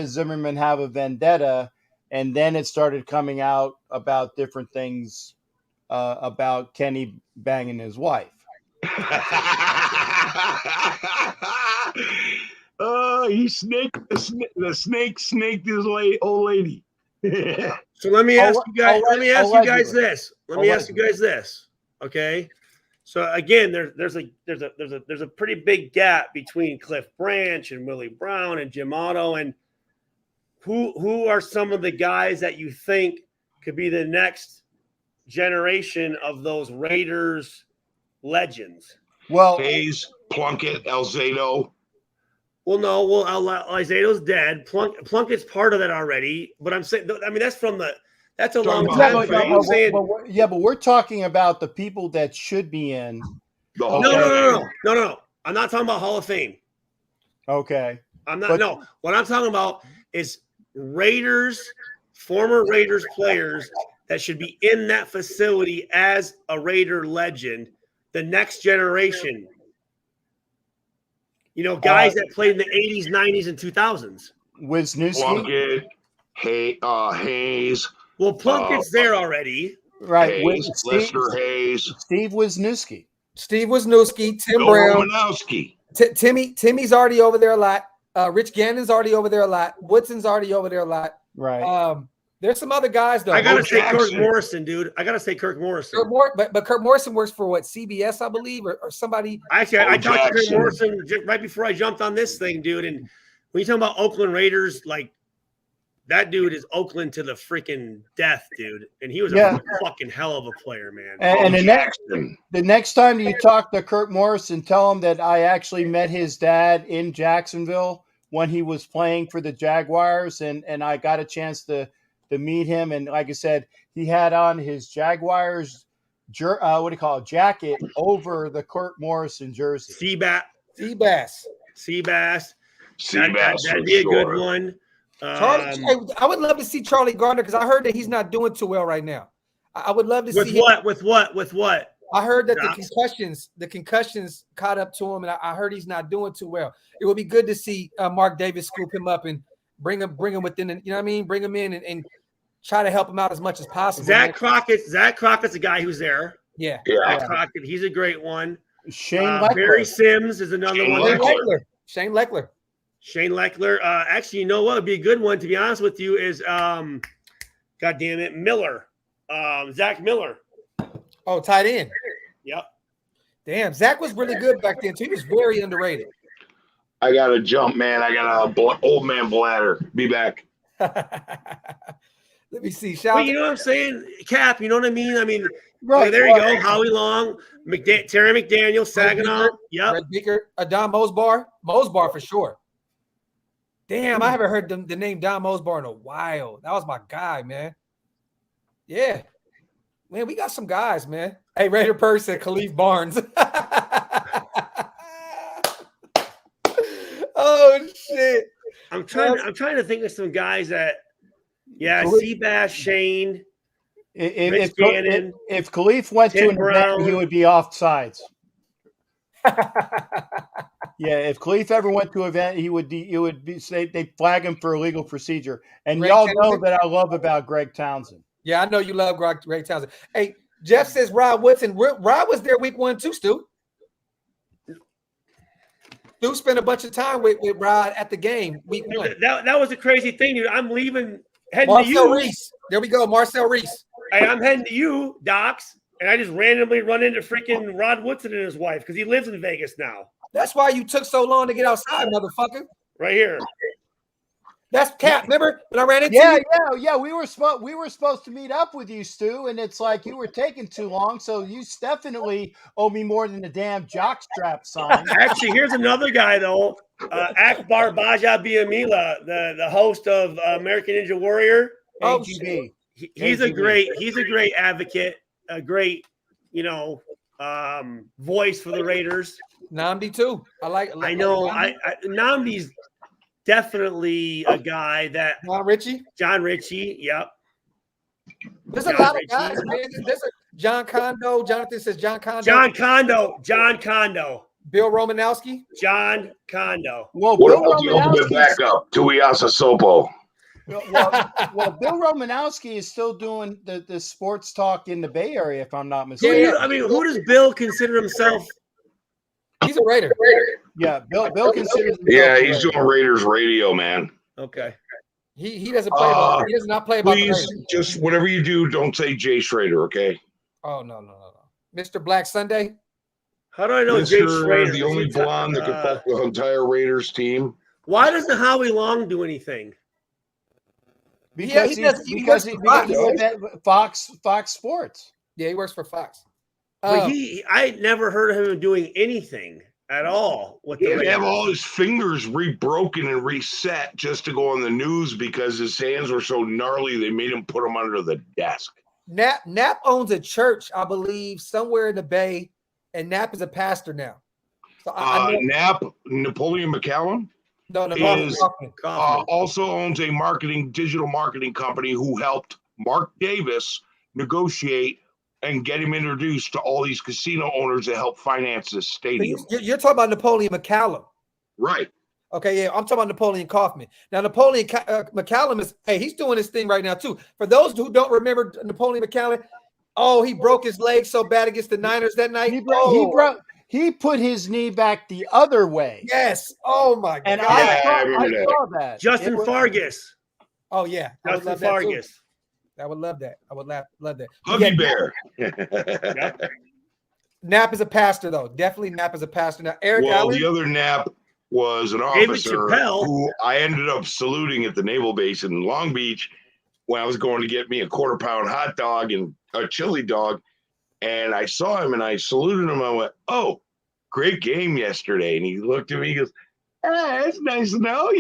Zimmerman have a vendetta? And then it started coming out about different things about Kenny banging his wife. Oh, he snaked the snake snaked his old lady. So let me ask you guys this. Okay. So again, there's a pretty big gap between Cliff Branch and Willie Brown and Jim Otto, and who are some of the guys that you think could be the next generation of those Raiders legends? Well, Hayes, Plunkett, Alzado. Well, no. Well, Alzado's dead. Plunkett's part of that already. But I'm saying, that's a long time frame. But we're talking about the people that should be in. No. I'm not talking about Hall of Fame. Okay. What I'm talking about is former Raiders players that should be in that facility as a Raider legend, the next generation. Guys that played in the 80s, 90s, and 2000s. Wisniewski. Plunkett, Hayes. Well, Plunkett's there already. Right. Lester Hayes. Steve Wisniewski. Tim Brown. Romanowski. Timmy's already over there a lot. Rich Gannon's already over there a lot. Woodson's already over there a lot. Right. There's some other guys though. I gotta say Kirk Morrison, dude. But Kirk Morrison works for what, CBS, I believe, or somebody. Actually, I talked to Kirk Morrison right before I jumped on this thing, dude. And when you talk about Oakland Raiders, like that dude is Oakland to the freaking death, dude. And he was a fucking hell of a player, man. And the next time you talk to Kirk Morrison, tell him that I actually met his dad in Jacksonville when he was playing for the Jaguars, and I got a chance to meet him. And like I said, he had on his Jaguars jacket over the Kirk Morrison jersey. Seabass. That'd be a good one. I would love to see Charlie Gardner, because I heard that he's not doing too well right now. I would love to see with what? I heard that the concussions caught up to him, and I heard he's not doing too well. It would be good to see Mark Davis scoop him up and bring him within, bring him in and try to help him out as much as possible. Zach Crockett's a guy who's there. Yeah. Zach Crockett, he's a great one. Shane Leckler. Barry Sims is another one. Shane Leckler. Actually, you know what would be a good one, to be honest with you, is God damn it, Miller. Zach Miller. Oh, tight end. Yep. Damn, Zach was really good back then too. He was very underrated. I got to jump, man. I got a old man bladder. Be back. Let me see. Shout Well, out you know what I'm saying, Cap? You know what I mean? I mean, Right. okay, there you go. Howie Long, Terry McDaniel, Saginaw. Yep. Red Beaker, Don Mosbar. Mosbar for sure. Damn, I haven't heard the name Don Mosbar in a while. That was my guy, man. Yeah. Man, we got some guys, man. Hey, Raider Perk said Khalif Barnes. Oh shit. I'm trying to think of some guys that Seabass, Shane, If Khalif went Tim to an event, he would be off sides. Yeah, if Khalif ever went to an event, he would be say they flag him for illegal procedure. And Greg y'all Townsend? know that I love about Greg Townsend. Yeah, I know you love Greg Townsend. Hey, Jeff says Rod Woodson. Rod was there week 1 too, Stu. Stu spent a bunch of time with Rod at the game week 1. That was a crazy thing, dude. I'm leaving, heading Marcel to you. Reese. There we go, Marcel Reese. Hey, I'm heading to you, Docs, and I just randomly run into freaking Rod Woodson and his wife because he lives in Vegas now. That's why you took so long to get outside, motherfucker. Right here. That's Cap. Remember when I ran into you? Yeah. We were supposed to meet up with you, Stu, and it's like you were taking too long. So you definitely owe me more than the damn jockstrap sign. Actually, here's another guy though, Akbar Baja Biamila, the host of American Ninja Warrior. Oh, AGB. He's a great advocate, a great voice for the Raiders. Namdi too. I know. Namdi's definitely a guy that John Ritchie. Yep. There's a lot of guys, man. There's John Condo. Jonathan says John Condo. John Condo. Bill Romanowski. John Condo. Well, What Bill about the ultimate backup? Tuiasa Sopo. Well, Bill Romanowski is still doing the sports talk in the Bay Area, if I'm not mistaken. Yeah, I mean, who does Bill consider himself? He's a Raider. Yeah, Bill considers himself Yeah, he's doing Raiders radio, man. Okay. He doesn't play about. He does not play about. Please, just whatever you do, don't say Jay Schrader, okay? Oh no, Mr. Black Sunday. How do I know Jay Schrader? The only blonde that could fuck the entire Raiders team. Why doesn't Howie Long do anything? Because he Fox Sports. Yeah, he works for Fox. But I never heard of him doing anything at all. He had to have all his fingers rebroken and reset just to go on the news because his hands were so gnarly they made him put them under the desk. Knapp owns a church, I believe, somewhere in the Bay, and Knapp is a pastor now. So Knapp, Napoleon McCallum, also owns a digital marketing company who helped Mark Davis negotiate and get him introduced to all these casino owners that help finance this stadium. You're talking about Napoleon McCallum. Right. Okay, yeah, I'm talking about Napoleon Kaufman. Now, Napoleon McCallum he's doing his thing right now, too. For those who don't remember Napoleon McCallum, he broke his leg so bad against the Niners that night. He put his knee back the other way. Yes. Oh, my God. And I saw that. Justin Fargas. Oh, yeah. Justin Fargas. I would love that. I would love that. Huggy Bear. Knapp is a pastor, though. Definitely Knapp is a pastor. Now, Eric Allen. The other Knapp was an officer who I ended up saluting at the Naval Base in Long Beach when I was going to get me a quarter-pound hot dog and a chili dog. And I saw him and I saluted him. I went, "Oh, great game yesterday." And he looked at me, he goes, "That's nice to know.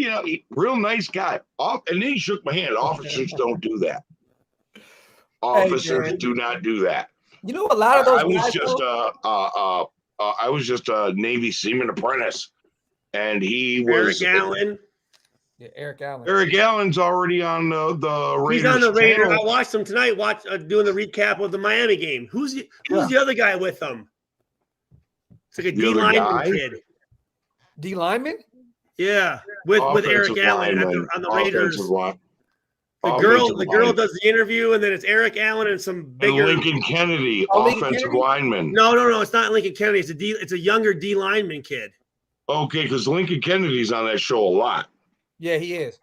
Real nice guy." And then he shook my hand. Officers don't do that. Officers do not do that. You know, a lot of those. I was just a Navy seaman apprentice, and he was Eric Allen. Yeah, Eric Allen. Eric Allen's already on the Raiders. He's on the Raiders. Channel. I watched him tonight. Doing the recap of the Miami game. Who's the other guy with them? It's like a D lineman kid. D lineman? Yeah, with Eric Allen on the Raiders. The girl does the interview, and then it's Eric Allen and some bigger Lincoln Kennedy, offensive lineman. No, it's not Lincoln Kennedy. It's a younger D lineman kid. Okay, because Lincoln Kennedy's on that show a lot. Yeah, he is.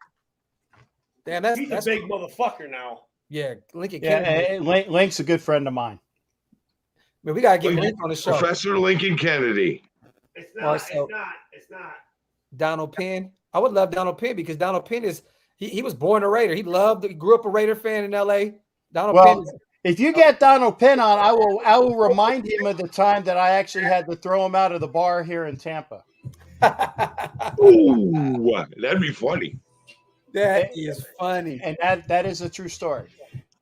Damn, he's a big motherfucker now. Yeah, Lincoln Kennedy. Yeah, Link's a good friend of mine. Man, we gotta get Link on the show. Professor Lincoln Kennedy. It's not. It's not. Donald Penn. I would love Donald Penn because Donald Penn He was born a Raider. He grew up a Raider fan in L.A. Donald Well, Penn. if you get Donald Penn on, I will remind him of the time that I actually had to throw him out of the bar here in Tampa. Ooh, that'd be funny. That is funny. And that is a true story.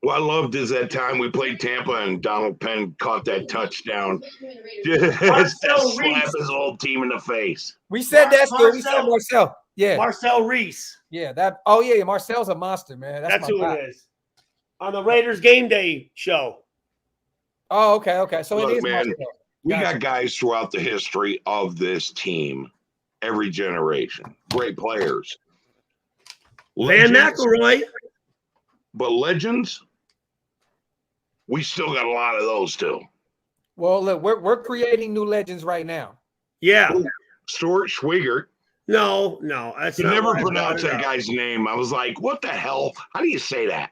What I loved is that time we played Tampa and Donald Penn caught that touchdown. Just slap his whole team in the face. We said that still. We said Marcel. Yeah. Marcel Reese. Yeah. Yeah. Marcel's a monster, man. That's who it is. On the Raiders game day show. Oh, okay. So Look, it is man, Marcel. We got guys throughout the history of this team, every generation. Great players. Van McElroy. But legends, we still got a lot of those too. Well, look, we're creating new legends right now. Yeah. Stuart Schwigert. No. I could never pronounce that guy's name. I was like, what the hell? How do you say that?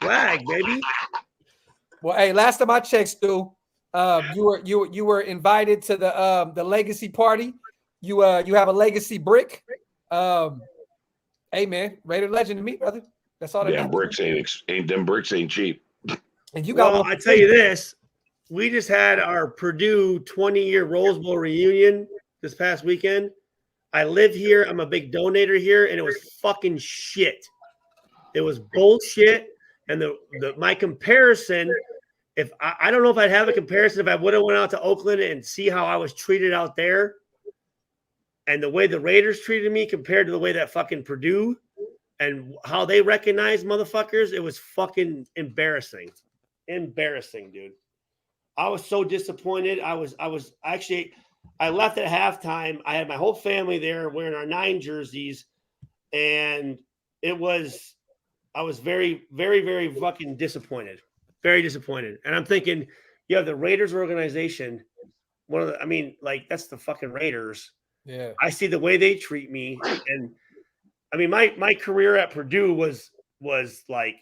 Flag, baby. Well, hey, last time I checked, Stu, you were invited to the legacy party. You have a legacy brick. Hey man, Raider legend to me, brother. That's all that Yeah, bricks ain't cheap. And you got I tell you this, we just had our Purdue 20-year Rose Bowl reunion this past weekend. I live here. I'm a big donator here, and it was fucking shit. It was bullshit. And my comparison, if I don't know if I'd have a comparison if I would have went out to Oakland and see how I was treated out there, and the way the Raiders treated me compared to the way that fucking Purdue and how they recognize motherfuckers, it was fucking embarrassing. Embarrassing, dude. I was so disappointed. I left at halftime. I had my whole family there wearing our 9 jerseys, and I was very, very, very fucking disappointed. Very disappointed. And I'm thinking, you have the Raiders organization. That's the fucking Raiders. Yeah. I see the way they treat me. And I mean, my career at Purdue was like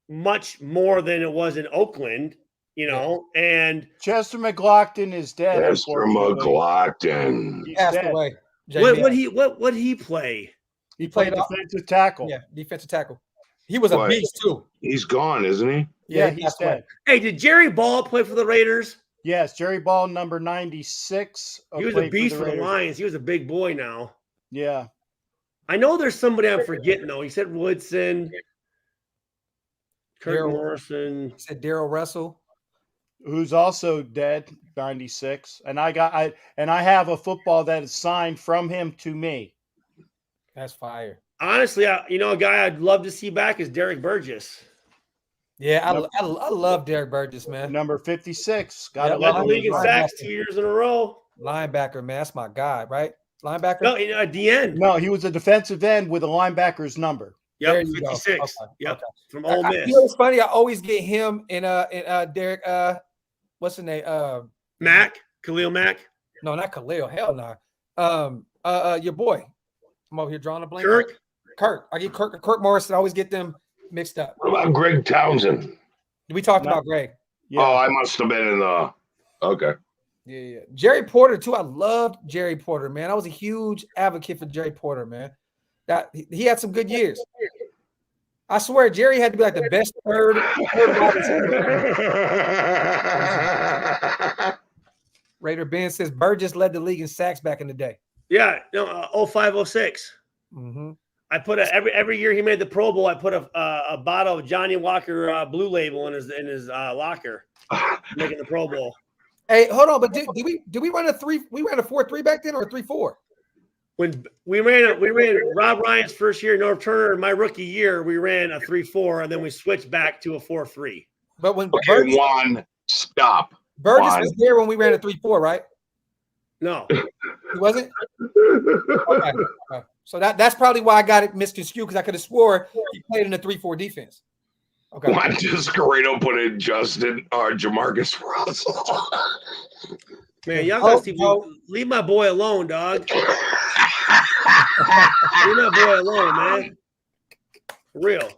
much more than it was in Oakland, and Chester McLaughlin is dead. Chester McLaughlin. He's Passed dead. away. What he play? He played defensive tackle. Yeah, defensive tackle. He was a beast too. He's gone, isn't he? Yeah, he's dead. Hey, did Jerry Ball play for the Raiders? Yes, Jerry Ball, number 96. He was a beast for the Lions. He was a big boy now. Yeah. I know there's somebody I'm forgetting, though. He said Woodson, Kurt Morrison. He said Darrell Russell, who's also dead, 96. And I have a football that is signed from him to me. That's fire. Honestly, a guy I'd love to see back is Derek Burgess. Yeah, I love Derek Burgess, man. Number 56. Led the league in sacks 2 years in a row. Linebacker, man. That's my guy, right? Linebacker? No, at the end. No, he was a defensive end with a linebacker's number. Yep, 56. Okay. Yep, okay. From Ole Miss. It's funny. I always get him and Derek. What's the name? Khalil Mack. No, not Khalil. Hell no. Your boy. I'm over here drawing a blank. Kirk. I get Kirk Morrison. I always get them mixed up. What about Greg Townsend? We talked about Greg. Yeah. Oh, I must have been in the. Okay. Yeah. Jerry Porter too. I loved Jerry Porter, man. I was a huge advocate for Jerry Porter, man. That he had some good years. I swear, Jerry had to be like the best third Raider Ben says Burgess led the league in sacks back in the day. Yeah, 0506. Mm-hmm. I put every year he made the Pro Bowl. I put a bottle of Johnny Walker Blue Label in his locker, making the Pro Bowl. Hey, hold on, but did we run a 3? We ran a 4-3 back then, or a 3-4? When we ran Rob Ryan's first year, North Turner, and my rookie year, we ran a 3-4, and then we switched back to a 4-3. But when Burgess was there when we ran a 3-4, right? No, he wasn't. Okay. So that's probably why I got it misconstrued, because I could have swore he played in a 3-4 defense. Okay. Why does Carreno put in Justin or Jamarcus Russell? Man, y'all got leave my boy alone, dog. Leave my boy alone, man. For real.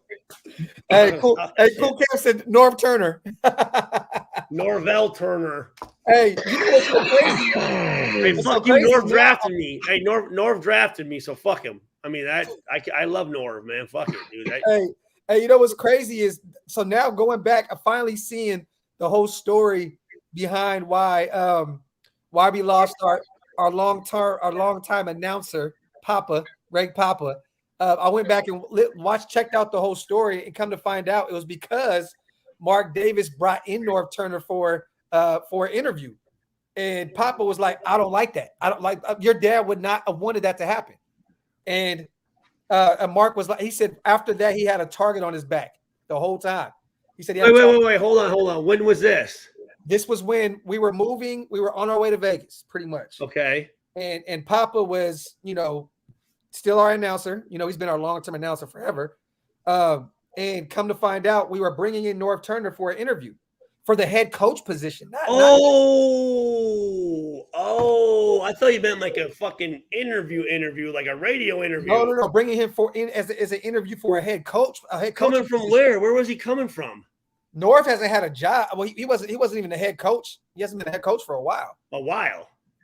Hey, cool. Hey, cool. Cam said Norv Turner. Norvell Turner. Hey, you know what's so crazy? Hey, fuck you. Norv drafted me. Hey, Norv drafted me, so fuck him. I mean, I love Norv, man. Fuck it, dude. Hey, you know what's crazy is so now going back, I'm finally seeing the whole story behind why we lost our long time announcer, Greg Papa. I went back and checked out the whole story, and come to find out it was because Mark Davis brought in Norv Turner for an interview, and Papa was like, "I don't like that. I don't like your dad would not have wanted that to happen." And Mark was like, he said after that he had a target on his back the whole time. He said, "Wait, hold on. When was this?" This was when we were moving. We were on our way to Vegas, pretty much. Okay. And Papa was, still our announcer. He's been our long-term announcer forever. And come to find out, we were bringing in Norv Turner for an interview for the head coach position. I thought you meant like a fucking interview, like a radio interview. No. Bringing him as an interview for a head coach. Coming from position. Where? Where was he coming from? Norv hasn't had a job. Well, he wasn't even the head coach. He hasn't been the head coach for a while.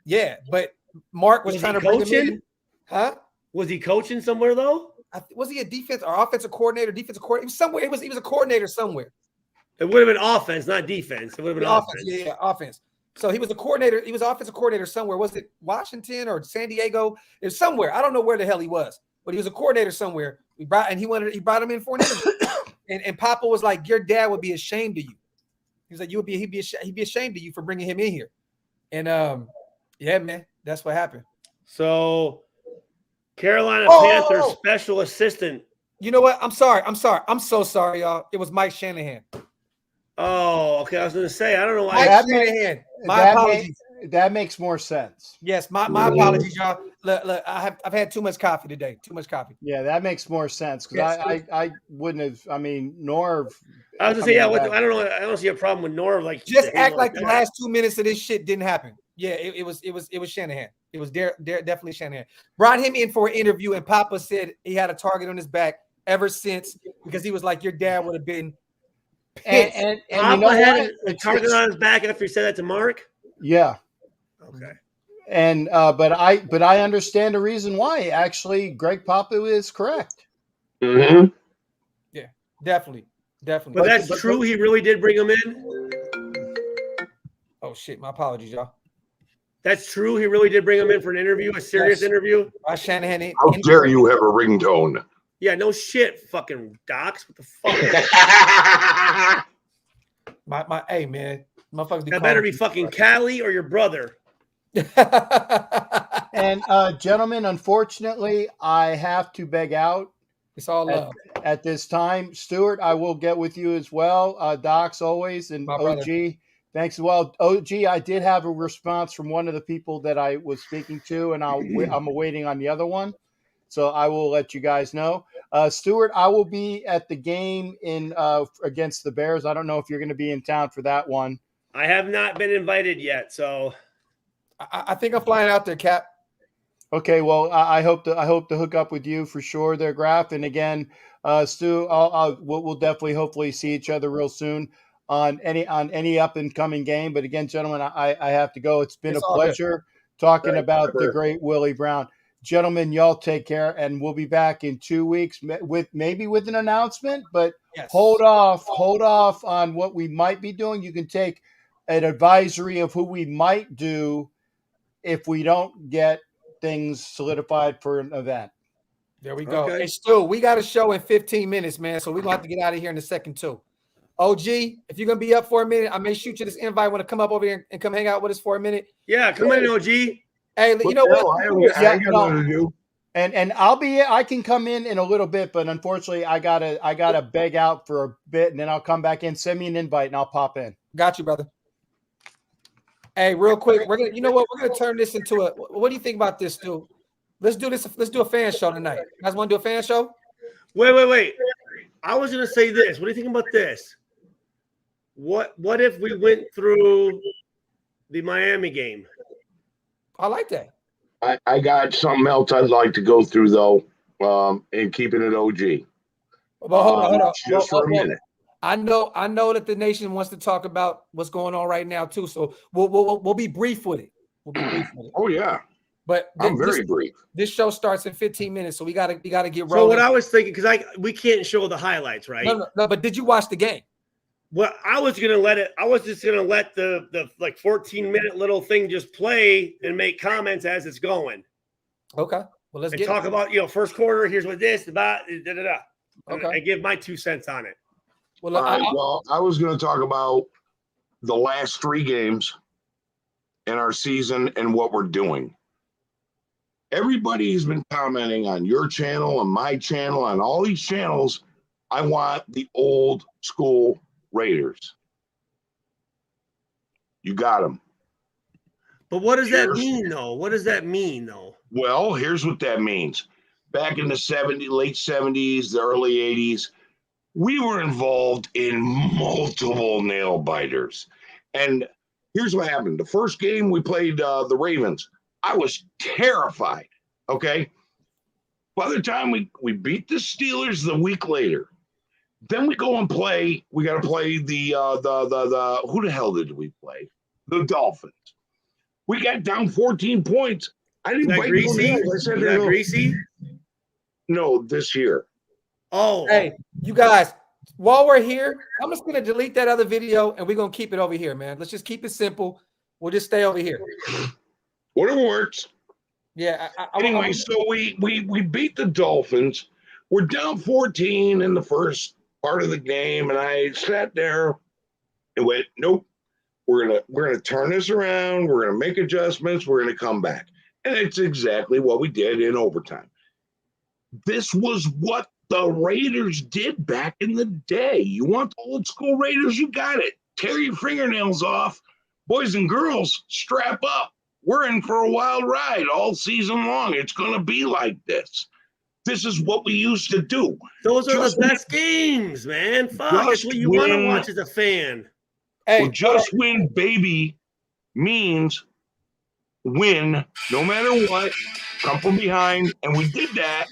Yeah, but Mark was trying to bring him in. Huh? Was he coaching somewhere though? Was he a defense or offensive coordinator? Defensive coordinator? Somewhere. He was a coordinator somewhere. It would have been offense, not defense. It would have been offense. Yeah, offense. So he was a coordinator. He was offensive coordinator somewhere. Was it Washington or San Diego? It was somewhere. I don't know where the hell he was, but he was a coordinator somewhere. He brought him in for an interview. and Papa was like, "Your dad would be ashamed of you." He was like, he'd be ashamed of you for bringing him in here. And yeah, man, that's what happened. So Carolina Panthers special assistant. You know what? I'm sorry. I'm so sorry, y'all. It was Mike Shanahan. Oh, okay. I was going to say, I don't know why. Mike Shanahan. My apologies. That makes more sense. Yes, my apologies, y'all. Look, I've had too much coffee today. Too much coffee. Yeah, that makes more sense because I wouldn't have. I mean, Norv. I was gonna say, I don't know. I don't see a problem with Norv. Like, just act like the last 2 minutes of this shit didn't happen. Yeah, it was Shanahan. It was definitely Shanahan. Brought him in for an interview, and Papa said he had a target on his back ever since because he was like, your dad would have been pissed. And Papa had a target on his back after he said that to Mark. Yeah. Okay. And but I understand the reason why. Actually, Greg Papa is correct. Mm-hmm. Yeah, definitely. But that's true. He really did bring him in. Oh shit! My apologies, y'all. That's true. He really did bring him in for an interview, a serious interview. Shanahan. How dare you have a ringtone? Yeah, no shit, fucking docs. What the fuck? my hey man, motherfuckers. That better be fucking Callie or your brother. And gentlemen, unfortunately, I have to beg out. It's all love at this time. Stuart, I will get with you as well. Docs always, and my OG. brother. Thanks as well. OG, I did have a response from one of the people that I was speaking to, and I'm awaiting on the other one. So I will let you guys know. Stuart, I will be at the game in against the Bears. I don't know if you're going to be in town for that one. I have not been invited yet, so I think I'm flying out there, Cap. Okay, well, I hope to hook up with you for sure there, Graf. And again, Stu, we'll definitely hopefully see each other real soon on any up and coming game. But again, gentlemen, I have to go. It's been a pleasure talking about the great Willie Brown. Gentlemen, y'all take care, and we'll be back in 2 weeks with an announcement. But yes. Hold off on what we might be doing. You can take an advisory of who we might do if we don't get things solidified for an event. There we go. Okay. Hey, Stu, we got a show in 15 minutes, man. So we're going to have to get out of here in a second, too. OG, if you're going to be up for a minute, I may shoot you this invite. Want to come up over here and come hang out with us for a minute? Yeah, come in, OG. Hey, you know what? And I can come in a little bit, but unfortunately I gotta beg out for a bit, and then I'll come back in. Send me an invite and I'll pop in. Got you, brother. Hey, real quick, we're gonna turn this into a. What do you think about this, Stu? Let's do this. Let's do a fan show tonight. You guys want to do a fan show? Wait. I was gonna say this. What do you think about this? What if we went through the Miami game? I like that. I got something else I'd like to go through though, and keeping it OG. Well, hold on. Just for a minute. I know that the nation wants to talk about what's going on right now too. So we'll be brief with it. Oh yeah. But I'm very brief. This show starts in 15 minutes, so we gotta get rolling. So what I was thinking, because we can't show the highlights, right? No. But did you watch the game? Well, I was just gonna let the like 14-minute little thing just play and make comments as it's going. Okay. Well, let's talk about first quarter. Here's what this about. Okay. I give my 2 cents on it. Well, all right. Well, I was going to talk about the last 3 games in our season and what we're doing. Everybody's been commenting on your channel and my channel, on all these channels. I want the old school Raiders. You got them. But what does that mean, though? What does that mean, though? Well, here's what that means. Back in the late 70s, the early 80s, we were involved in multiple nail biters. And here's what happened. The first game we played the Ravens, I was terrified, okay? By the time we beat the Steelers the week later, then we go and play, we got to play the who the hell did we play? The Dolphins. We got down 14 points. I didn't bite Greasy? I said, is that Greasy? No, this year. Oh. Hey, you guys, while we're here, I'm just going to delete that other video and we're going to keep it over here, man. Let's just keep it simple. We'll just stay over here. Whatever works. Yeah. Anyway, so we beat the Dolphins. We're down 14 in the first part of the game, and I sat there and went, nope. We're gonna turn this around. We're gonna make adjustments. We're gonna come back, and it's exactly what we did in overtime. This was what the Raiders did back in the day. You want the old school Raiders? You got it. Tear your fingernails off, boys and girls. Strap up. We're in for a wild ride all season long. It's gonna be like this. This is what we used to do. Those are the best games, man. Fuck, it's what you want to watch as a fan. Hey, well, just win, baby, means win no matter what. Come from behind, and we did that.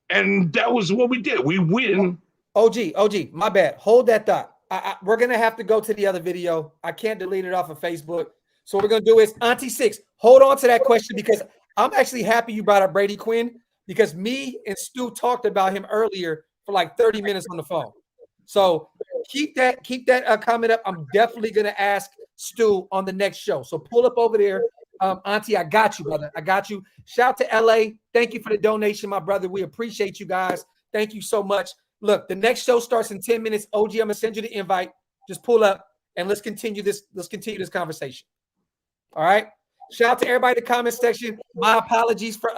And that was what we did. We win. OG, my bad. Hold that thought. We're going to have to go to the other video. I can't delete it off of Facebook. So what we're going to do is, Auntie Six, hold on to that question because I'm actually happy you brought up Brady Quinn because me and Stu talked about him earlier for like 30 minutes on the phone. So keep that comment up. I'm definitely going to ask Stu on the next show. So pull up over there. Auntie, I got you, brother. I got you. Shout to LA. Thank you for the donation, my brother. We appreciate you guys. Thank you so much. Look, the next show starts in 10 minutes. OG, I'm going to send you the invite. Just pull up and let's continue this conversation. All right. Shout out to everybody in the comment section. My apologies for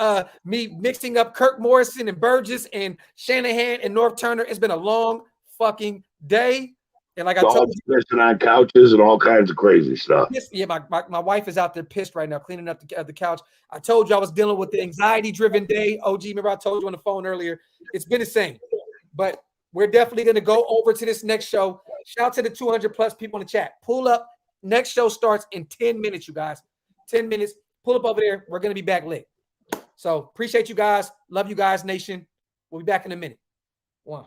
me mixing up Kirk Morrison and Burgess and Shanahan and North Turner. It's been a long fucking day. And like I told you, pissing on couches and all kinds of crazy stuff. Yeah, my wife is out there pissed right now, cleaning up the couch. I told you I was dealing with the anxiety-driven day. OG, remember I told you on the phone earlier. It's been the same. But we're definitely going to go over to this next show. Shout out to the 200-plus people in the chat. Pull up. Next show starts in 10 minutes, you guys. 10 minutes. Pull up over there. We're going to be back lit. So appreciate you guys. Love you guys, nation. We'll be back in a minute. 1.